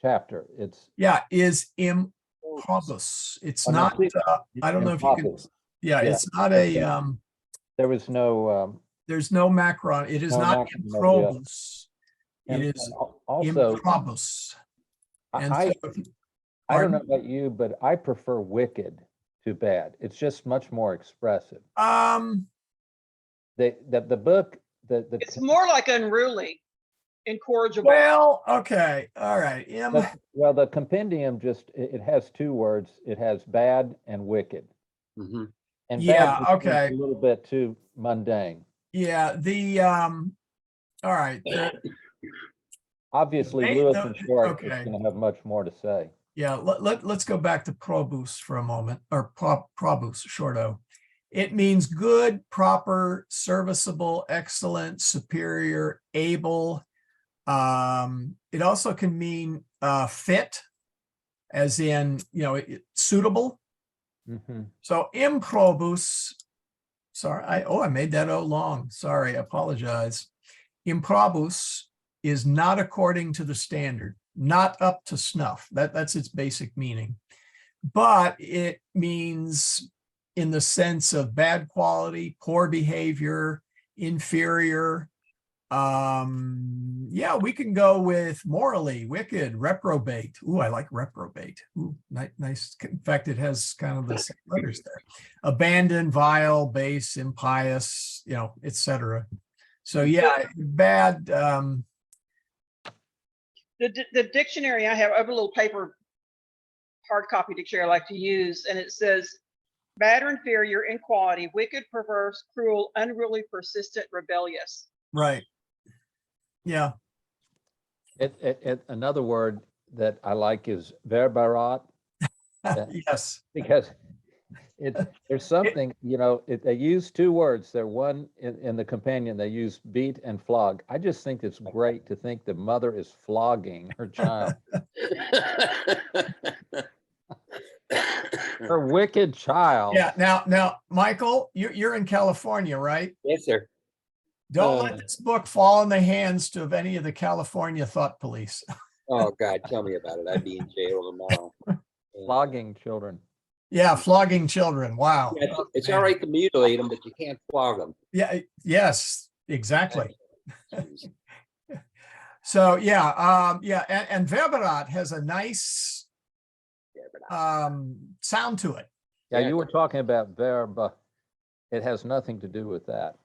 chapter. It's is improbus. It's Oh, no, not. I don't know if you can. improbus. Yeah, Yeah, it's not okay. a. There was no There's no macron. It is No not macron, no, yeah. improbus. It is. Also, Improbus. And I, so, I don't know pardon? about you, but I prefer wicked to bad. It's just much more expressive. The book, It's more like unruly, incorrigible. well, okay, all right. well, the compendium just, it has two words. It has bad and wicked. Mhm. And Yeah, bad just seems okay. a little bit too mundane. Yeah, all right, Obviously, Hey, Lewis and Short is okay. going to have much more to say. Yeah, let's go back to probus for a moment, or probus, shorto. It means good, proper, serviceable, excellent, superior, able. It also can mean fit, as in, suitable. Mhm. So improbus, sorry, I made that O long. Sorry, I apologize. Improbus is not according to the standard, not up to snuff. That's its basic meaning. But it means in the sense of bad quality, poor behavior, inferior. Yeah, we can go with morally wicked, reprobate. Ooh, I like reprobate. Ooh, nice. In fact, it has kind of the same letters there. Abandoned, vile, base, impious, etc. So yeah, bad. The dictionary I have a little paper hard copy dictionary I like to use, and it says bad or inferior in quality, wicked, perverse, cruel, unruly, persistent, rebellious. Right. Yeah. Another word that I like is verbarat, Yes. because there's something, they use two words. They're one in the companion, they use beat and flog. I just think it's great to think the mother is flogging her child. Her wicked child. Yeah. Now, Michael, you're in California, right? Yes, sir. Don't let this book fall in the hands of any of the California thought police. Oh, God, tell me about it. I'd be in jail tomorrow. Flogging children. Yeah, flogging children. Wow. Yeah, it's Oh, all man. right to mutilate them, but you can't flog them. Yeah. Yes. Exactly. So yeah. And verberat has a nice sound to it. Yeah, Yeah. you were talking about verba. It has nothing to do with that.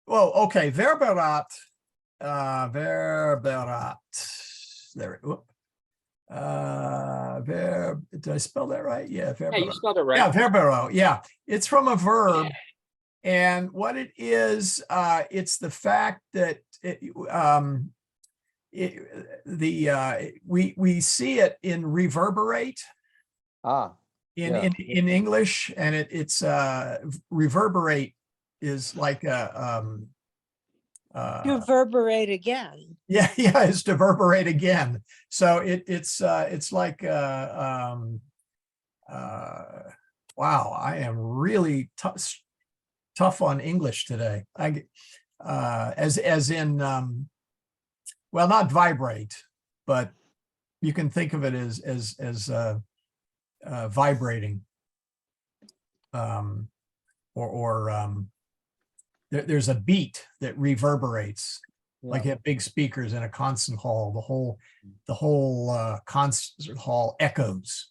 Well, okay, verberat. There. Did I spell that right? Yeah, Yeah, you verberat. spelled it right. Yeah, verbero. Yeah, it's from a verb, and what it is, it's the fact that we see it in reverberate Ah, in yeah. in English, and it's reverberate is like a Reverberate again. yeah, it's to reverberate again. So it's like wow, I am really tough on English today. As in well, not vibrate, but you can think of it as vibrating. There's a beat that reverberates, like you have big speakers in a concert hall. The whole concert hall echoes,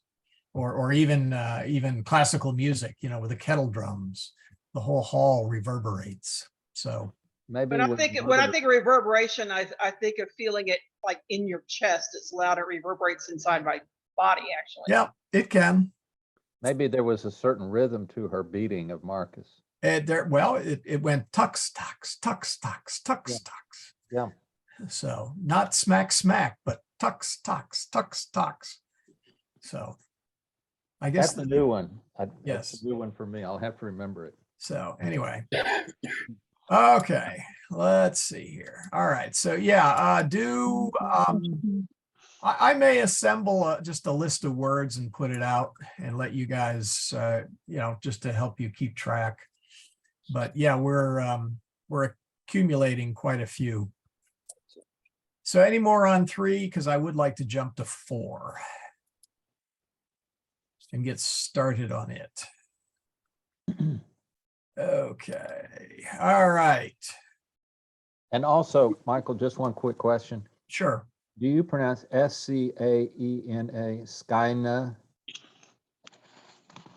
or even classical music, with the kettle drums, the whole hall reverberates. So Maybe But I think when I think of reverberation, I think of feeling it like in your chest. It's loud. It reverberates inside my body, actually. yeah, it can. maybe there was a certain rhythm to her beating of Marcus. It went tux, tux, tux, tux, tux, Yeah. tux. Yeah. So not smack, smack, but tux, tux, tux, tux. So I guess That's a new one. Yes. That's a new one for me. I'll have to remember it. So anyway. Okay, let's see here. All right. So yeah, I may assemble just a list of words and put it out and let you guys, just to help you keep track. But yeah, we're accumulating quite a few. So any more on 3? Because I would like to jump to 4 and get started on it. Okay. All right. And also, Michael, just one quick question. Sure. Do you pronounce Scaena, Skyna?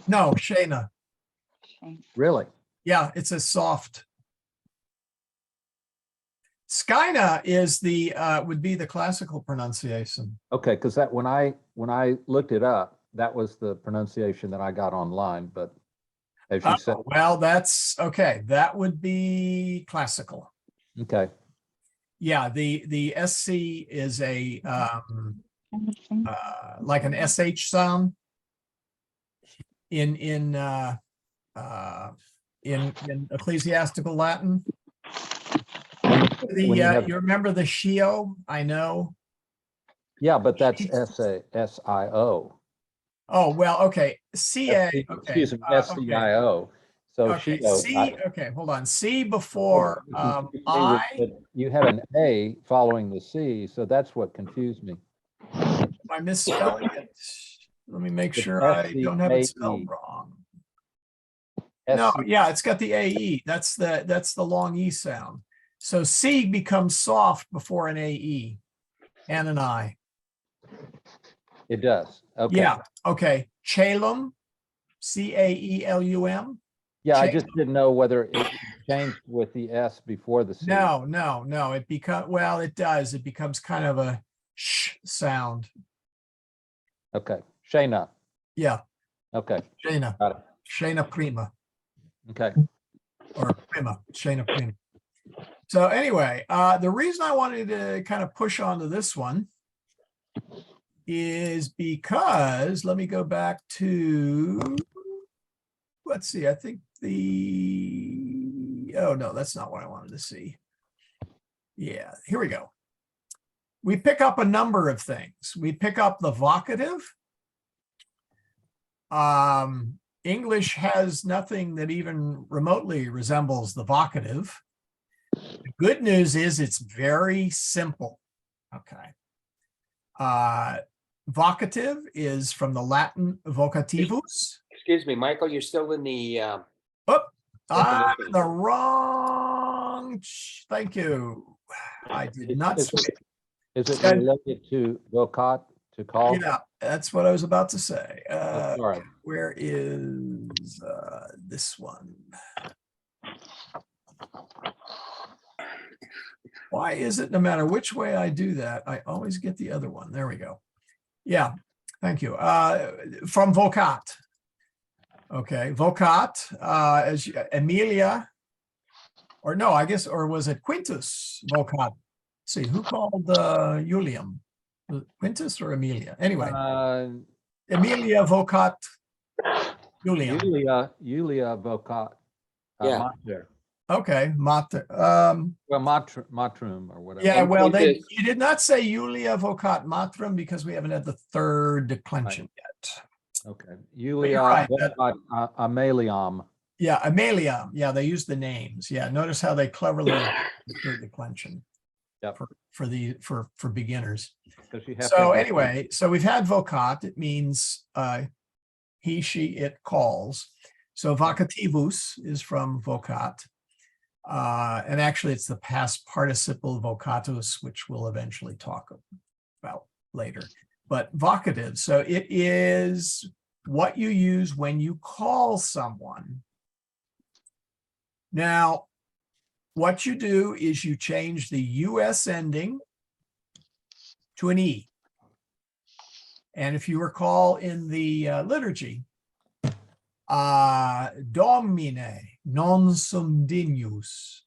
No, Shayna. Shane. Really? Yeah, it's a soft. Skyna is the would be the classical pronunciation. Okay, because that when I looked it up, that was the pronunciation that I got online, but as you said, Well, that's okay. That would be classical. okay, Yeah, the SC is a like an SH sound in ecclesiastical Latin. when you have, You remember the Shio? I know. yeah, but that's SIO. Oh, well, okay. CA, okay. Excuse me, Okay. SCIO. So Okay, Shio, C, okay, hold on. C before I. You had an A following the C, so that's what confused me. Am I misspelling it? Let me make It's sure I don't have it SCAE. spelled wrong. No, yeah, it's got the AE. That's the long E sound. So C becomes soft before an AE and an I. It does. Okay. Yeah, okay. Chalum, Caelum. Yeah, I Cha- just didn't know whether it changed with the S before the C. No, it well, it does. It becomes kind of a sh sound. Okay. Shayna. Yeah, Okay. Shayna. Got it. Shayna Prima. Okay. Or Prima, Shayna Prima. So anyway, the reason I wanted to kind of push onto this one is because, let me go back to, let's see, I think oh no, that's not what I wanted to see. Yeah, here we go. We pick up a number of things. We pick up the vocative. English has nothing that even remotely resembles the vocative. The good news is it's very simple. Okay. Vocative is from the Latin vocativus. Excuse me, Michael, you're still in the, Oh, I'm Definition. in the wrong. Thank you. I did not. Is it Okay. related to vocat, to call? Yeah, that's what I was about to say. Oh, sorry. Where is this one? Why is it no matter which way I do that, I always get the other one? There we go. Yeah, thank you. From vocat. Okay, vocat, Emilia, or no, I guess, or was it Quintus vocat? See, who called Julium? Was it Quintus or Emilia? Anyway, Emilia vocat Julium. Julia vocat. Yeah. Mater. Okay, Mater. Well, matrum or whatever. Yeah, And well, Quintus- you did not say Julia vocat matrum because we haven't had the third declension yet. Okay. you're Julia right, vocat amelium. Yeah, Amelia. Yeah, they use the names. Yeah, notice how they cleverly use the third declension. Yep. For beginners. Because you have to So have- anyway, so we've had vocat. It means he, she, it calls. So vocativus is from vocat. And actually it's the past participle vocatus, which we'll eventually talk about later. But vocative, so it is what you use when you call someone. Now, what you do is you change the US ending to an E. And if you recall in the liturgy, Domine, non sum dignus.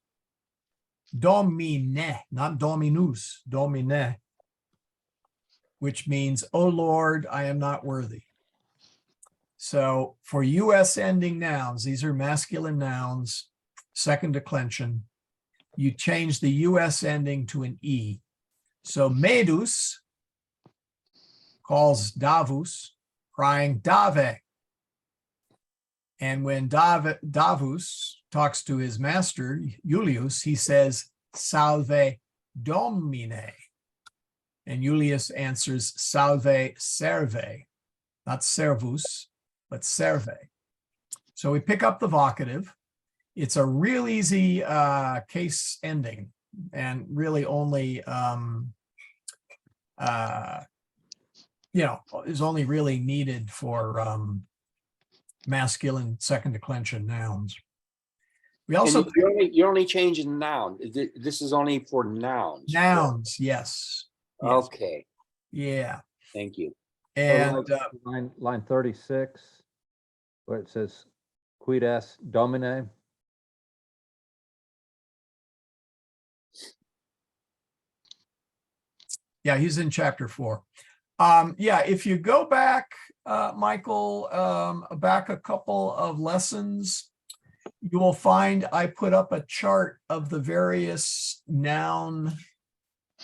Domine, not dominus, domine, which means, oh Lord, I am not worthy. So for US ending nouns, these are masculine nouns, second declension, you change the US ending to an E. So medus calls Davus, crying Dave. And when Davus talks to his master, Julius, he says, Salve Domine. And Julius answers, Salve serve, not servus, but serve. So we pick up the vocative. It's a real easy case ending, and really only is only really needed for masculine second declension nouns. We And also you're only changing noun. This is only for nouns. nouns, yes. Yes. Okay, Yeah, thank you. So and line 36, where it says quid est domine. yeah, he's in chapter 4. Yeah, if you go back, Michael, back a couple of lessons, you will find I put up a chart of the various noun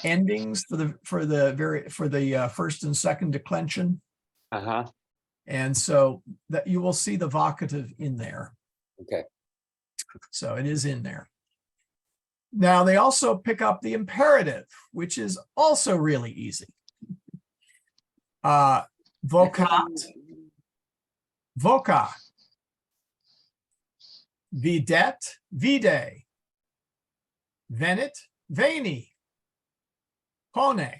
endings for the first and second declension. Uh-huh, And so that you will see the vocative in there. okay. So it is in there. Now they also pick up the imperative, which is also really easy. Vocat, voca, videt, vide, venit, veni, pone,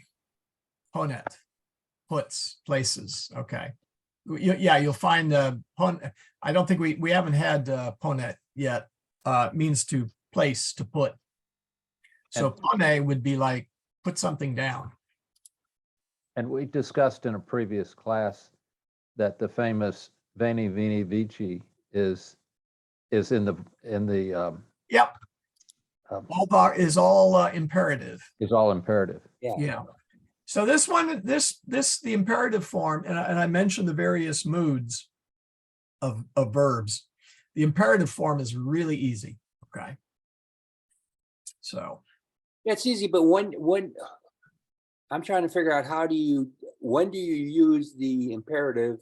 ponet, puts, places, okay. Yeah, you'll find I don't think we haven't had ponet yet, means to place, to put. So pone would be like, put something down. And we discussed in a previous class that the famous Veni Vini Vici is in the Yep. Is all imperative. is all imperative. Yeah. So this one, the imperative form, and I mentioned the various moods of verbs. The imperative form is really easy. Okay. So. Yeah, it's easy, but when I'm trying to figure out when do you use the imperative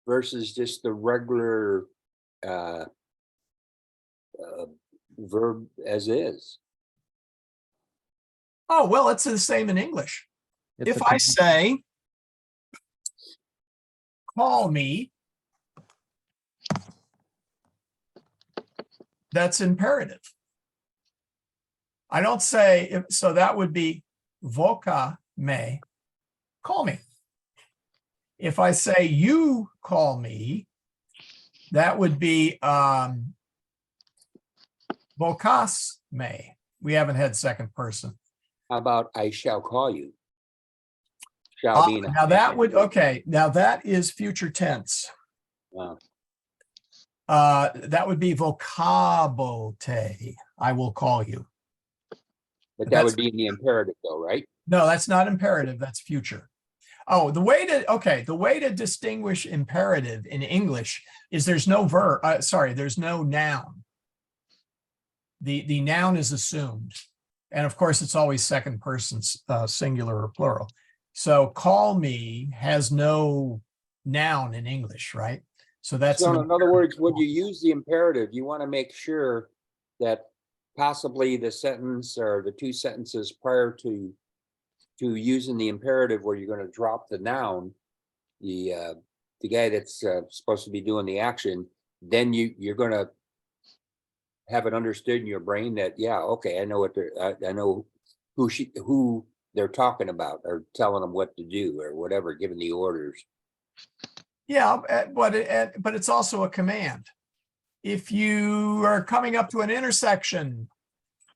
versus just the regular verb as is? Oh, well, it's the same in English. It's If a I say, call me, that's imperative. I don't say, so that would be voca me, call me. If I say you call me, that would be vocas me. We haven't had second person. How about I shall call you? Shall be. Now that would, okay, now that is future tense. Wow. That would be vocabote, I will call you. But that would be in the imperative though, right? No, that's not imperative, that's future. Oh, the way to distinguish imperative in English is there's no verb, there's no noun. The noun is assumed. And of course, it's always second person, singular or plural. So call me has no noun in English, right? So that's. So in other words, when you use the imperative, you want to make sure that possibly the sentence or the two sentences prior to using the imperative where you're going to drop the noun, the guy that's supposed to be doing the action, then you're going to have it understood in your brain that, yeah, okay, I know what I know who they're talking about or telling them what to do or whatever, giving the orders. Yeah, but it's also a command. If you are coming up to an intersection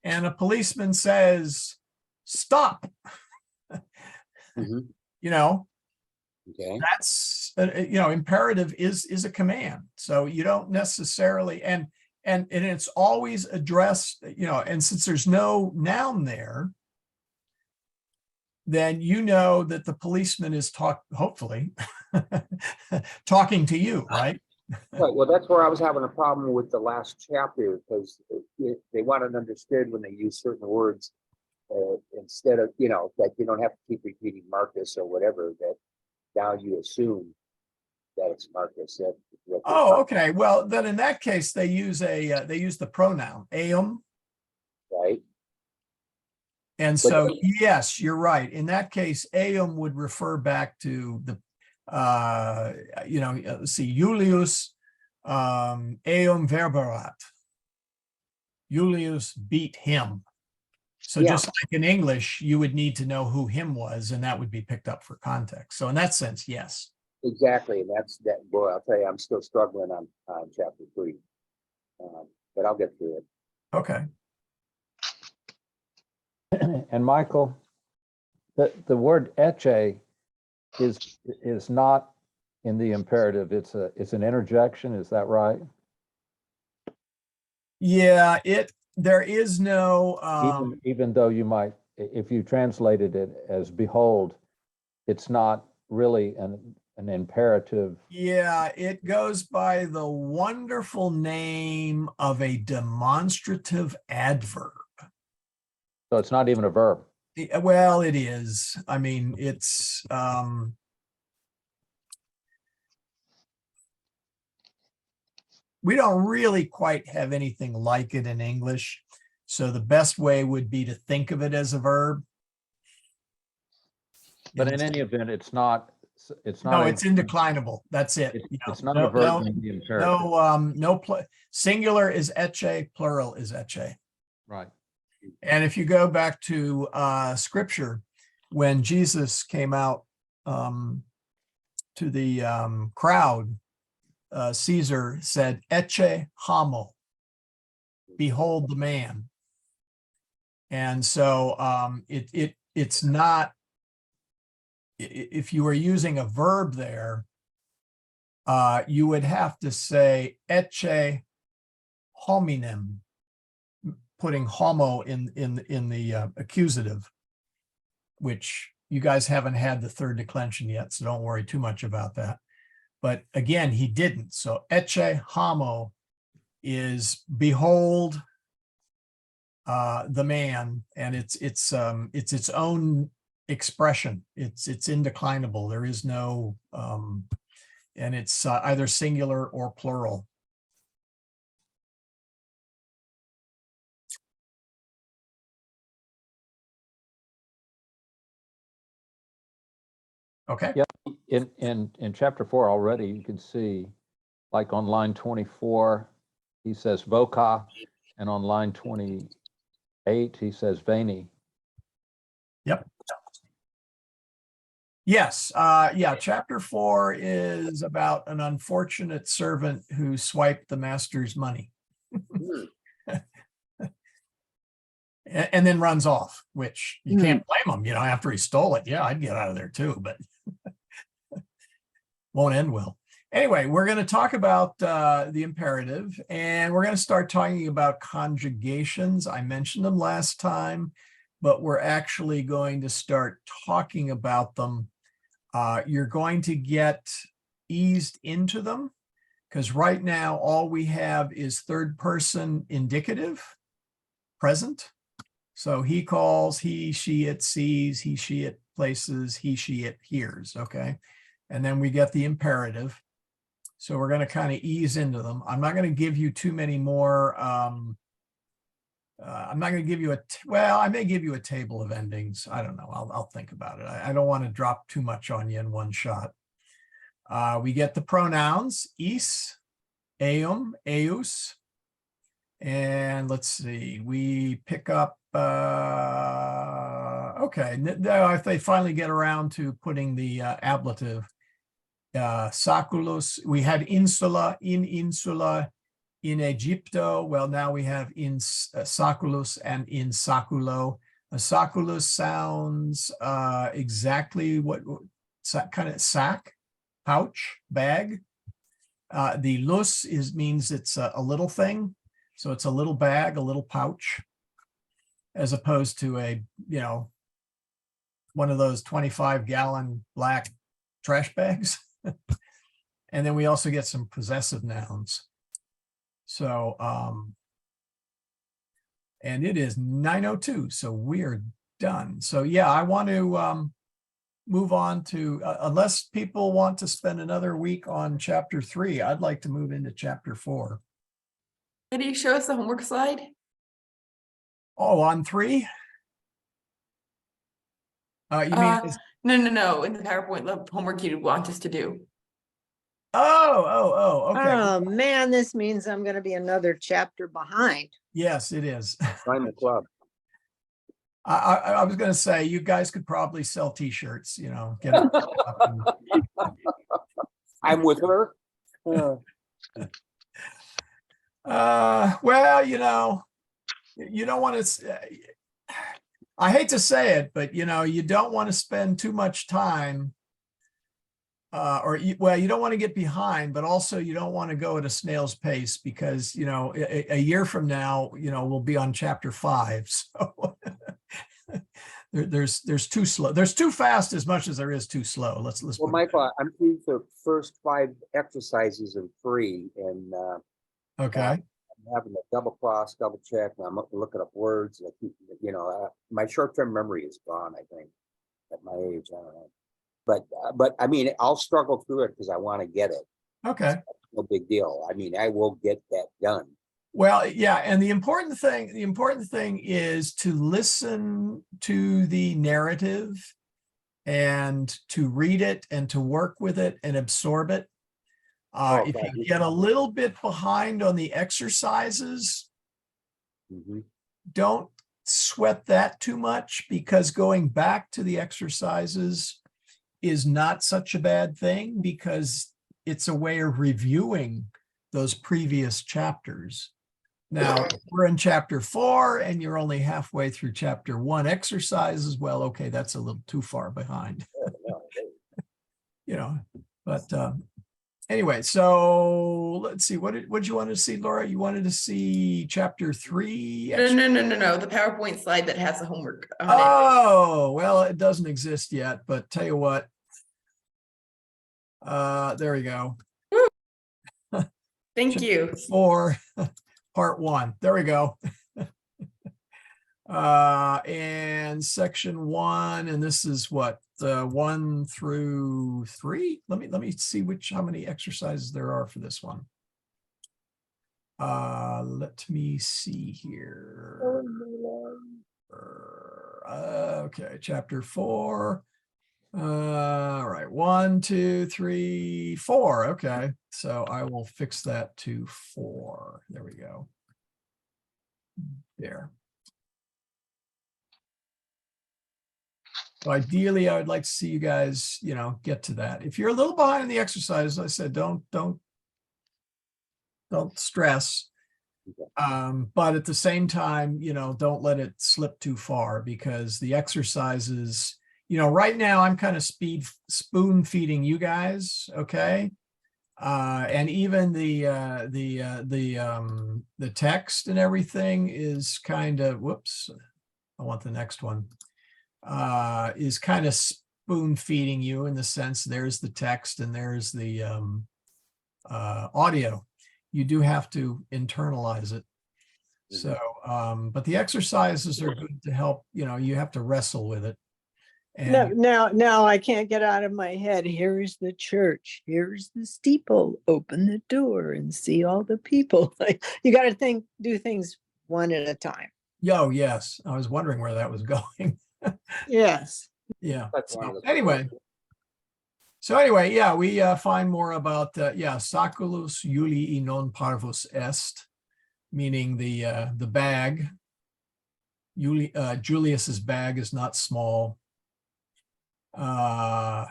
and a policeman says, stop, Mhm. Okay. That's, imperative is a command. So you don't necessarily, and it's always addressed, and since there's no noun there, then that the policeman is hopefully talking to you, right? Right, well, that's where I was having a problem with the last chapter because they wanted understood when they use certain words instead of, that you don't have to keep repeating Marcus or whatever, that now you assume that it's Marcus. Oh, okay. Well, then in that case, they use the pronoun eum. Right. And so, yes, you're right. In that case, eum would refer back to the, let's see, Julius eum verberat. Julius beat him. So Yeah. just like in English, you would need to know who him was, and that would be picked up for context. So in that sense, yes. Exactly, and that's that, boy, I'll tell you, I'm still struggling on chapter 3. But I'll get through it. Okay. And Michael, the word eche is not in the imperative. It's an interjection. Is that right? Yeah, there is no, Even though you might, if you translated it as behold, it's not really an imperative. yeah, it goes by the wonderful name of a demonstrative adverb. So it's not even a verb. Well, it is. I mean, it's, we don't really quite have anything like it in English. So the best way would be to think of it as a verb. But in any event, it's not. No, it's indeclinable. That's it. It's, You know, it's not no- a verb no- in the imperative. Singular is eche, plural is eche. Right. And if you go back to scripture, when Jesus came out to the crowd, Caesar said, "Ecce homo," behold the man. And so it's not, if you were using a verb there, you would have to say ecce hominem, putting homo in the accusative, which you guys haven't had the third declension yet, so don't worry too much about that. But again, he didn't. So ecce homo is behold the man, and it's its own expression. It's indeclinable. There is no and it's either singular or plural. Okay. Yep. In chapter 4 already, you can see, like on line 24, he says voca, and on line 28, he says veni. Yep. Yes. Yeah. Chapter 4 is about an unfortunate servant who swiped the master's money and then runs off, which you can't blame him, after he stole it. Yeah, I'd get out of there too, but won't end well. Anyway, we're going to talk about the imperative, and we're going to start talking about conjugations. I mentioned them last time, but we're actually going to start talking about them. You're going to get eased into them, because right now all we have is third person indicative, present. So he calls, he, she, it sees, he, she, it places, he, she, it hears. Okay. And then we get the imperative. So we're going to kind of ease into them. I'm not going to give you too many more. I'm not going to give you well, I may give you a table of endings. I don't know. I'll think about it. I don't want to drop too much on you in one shot. We get the pronouns, is, eum, eus. And let's see, we pick up, okay, now if they finally get around to putting the ablative, saculus, we had insula, in Egypto. Well, now we have in saculus and in saculo. A saculus sounds exactly what kind of sack, pouch, bag. The lus means it's a little thing. So it's a little bag, a little pouch, as opposed to one of those 25-gallon black trash bags. And then we also get some possessive nouns. So, and it is 9:02, so we're done. So yeah, I want to move on to, unless people want to spend another week on chapter 3, I'd like to move into chapter 4. Can you show us the homework slide? Oh, on 3? You mean, No. In the PowerPoint, the homework you want us to do. okay. Oh, man, this means I'm gonna be another chapter behind. Yes, it is. Join the club. I was gonna say, you guys could probably sell t-shirts, get it. I'm with her. Well, you don't want to, I hate to say it, but you don't want to spend too much time. Well, you don't want to get behind, but also you don't want to go at a snail's pace because, a year from now, we'll be on chapter 5. So there's too slow. There's too fast as much as there is too slow. Let's Well, put it Michael, I'm through the first 5 exercises are free, and okay. I'm having to double cross, double check, and I'm looking up words. I keep, my short-term memory is gone, I think, at my age. I don't know. But I mean, I'll struggle through it because I want to get it. Okay. No big deal. I mean, I will get that done. Well, yeah, and the important thing is to listen to the narrative and to read it and to work with it and absorb it. If Okay. you get a little bit behind on the exercises, Mhm. don't sweat that too much because going back to the exercises is not such a bad thing because it's a way of reviewing those previous chapters. Now, if we're in chapter 4 and you're only halfway through chapter 1 exercises, well, okay, that's a little too far behind. But anyway, so let's see, what did you want to see, Laura? You wanted to see chapter 3? No. The PowerPoint slide that has the homework on it. Oh, well, it doesn't exist yet, but tell you what. There we go. Thank you. 4, part 1. There we go. And section 1, and this is what, 1 through 3. Let me see how many exercises there are for this one. Let me see here. Okay, chapter 4. All right, 1, 2, 3, 4. Okay, so I will fix that to 4. There we go. There. So ideally, I would like to see you guys, get to that. If you're a little behind in the exercise, I said, don't stress. But at the same time, don't let it slip too far because the exercises, right now I'm kind of spoon feeding you guys. Okay. And even the text and everything is kind of, whoops, I want the next one, is kind of spoon feeding you in the sense there's the text and there's the audio. You do have to internalize it. So, but the exercises are good to help, you have to wrestle with it. And Now I can't get out of my head. Here's the church. Here's the steeple. Open the door and see all the people. You got to do things one at a time. yes, I was wondering where that was going. Yes. Yeah. That's one of So the- anyway, yeah, we find more about Saculus Julii non parvus est, meaning the bag. Julius's bag is not small. And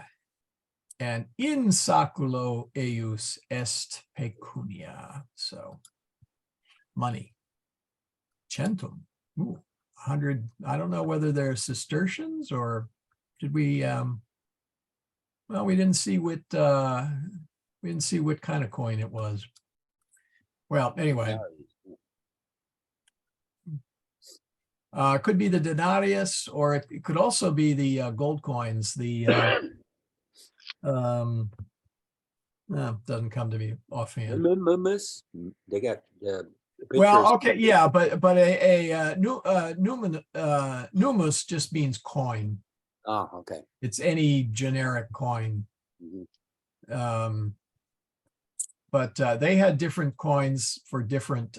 in saculo eius est pecunia. So money. Centum. Ooh, 100. I don't know whether they're sestertians or did we well, we didn't see what kind of coin it was. Well, anyway. Could be the denarius, or it could also be the gold coins. The doesn't come to me offhand. They got Well, okay, yeah, but a numus just means coin. Oh, okay. It's any generic coin. Mhm. But they had different coins for different.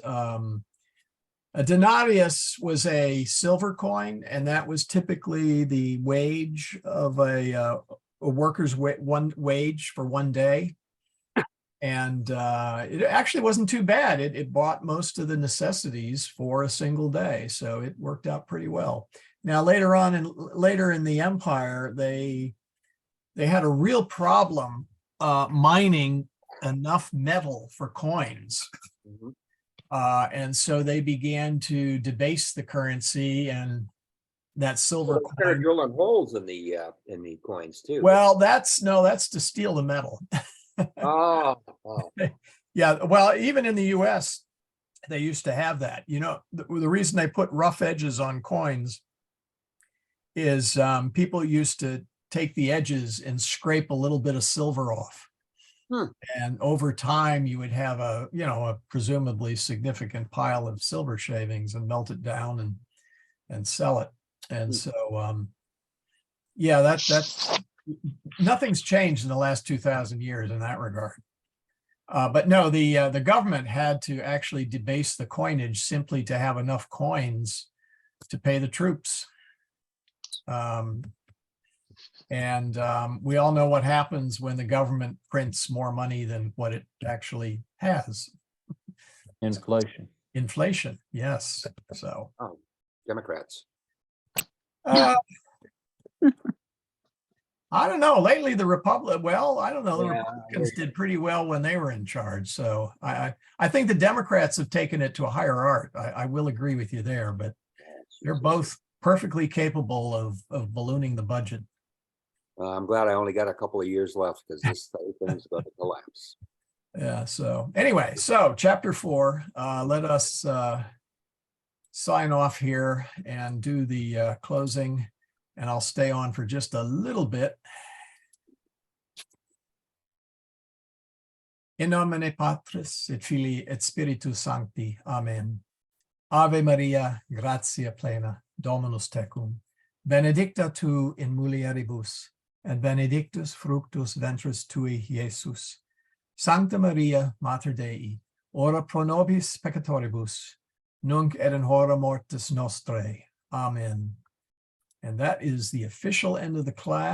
A denarius was a silver coin, and that was typically the wage of a worker's one wage for one day. And it actually wasn't too bad. It bought most of the necessities for a single day. So it worked out pretty well. Now, later in the empire, they had a real problem mining enough metal for coins. Mhm. And so they began to debase the currency, and that silver Well, they started coin. drilling holes in the coins too. Well, that's to steal the metal. Oh, oh, Yeah, well, even in the US, they used to have that. You know, the reason they put rough edges on coins is people used to take the edges and scrape a little bit of silver off. Hmm. And over time, you would have a presumably significant pile of silver shavings and melt it down and sell it. And Hmm. so, yeah, that's nothing's changed in the last 2,000 years in that regard. But no, the government had to actually debase the coinage simply to have enough coins to pay the troops. We all know what happens when the government prints more money than what it actually has. Inflation. Inflation, yes. So oh, Democrats. uh, I don't know. Lately, the Republic, well, I don't know. The Yeah, Republicans did pretty well when they were in charge. So I think the Democrats have taken it to a higher art. I will agree with you there, but they're both perfectly capable of ballooning the budget. I'm glad I only got a couple of years left because this whole thing's about to collapse. Yeah. So anyway, so chapter 4, let us sign off here and do the closing, and I'll stay on for just a little bit. In nomine Patris et Filii et Spiritus Sancti. Amen. Ave Maria, gratia plena, Dominus tecum. Benedicta tu in mulieribus, et benedictus fructus ventris tui, Iesus. Sancta Maria, Mater Dei, ora pro nobis peccatoribus, nunc et in hora mortis nostrae. Amen. And that is the official end of the class.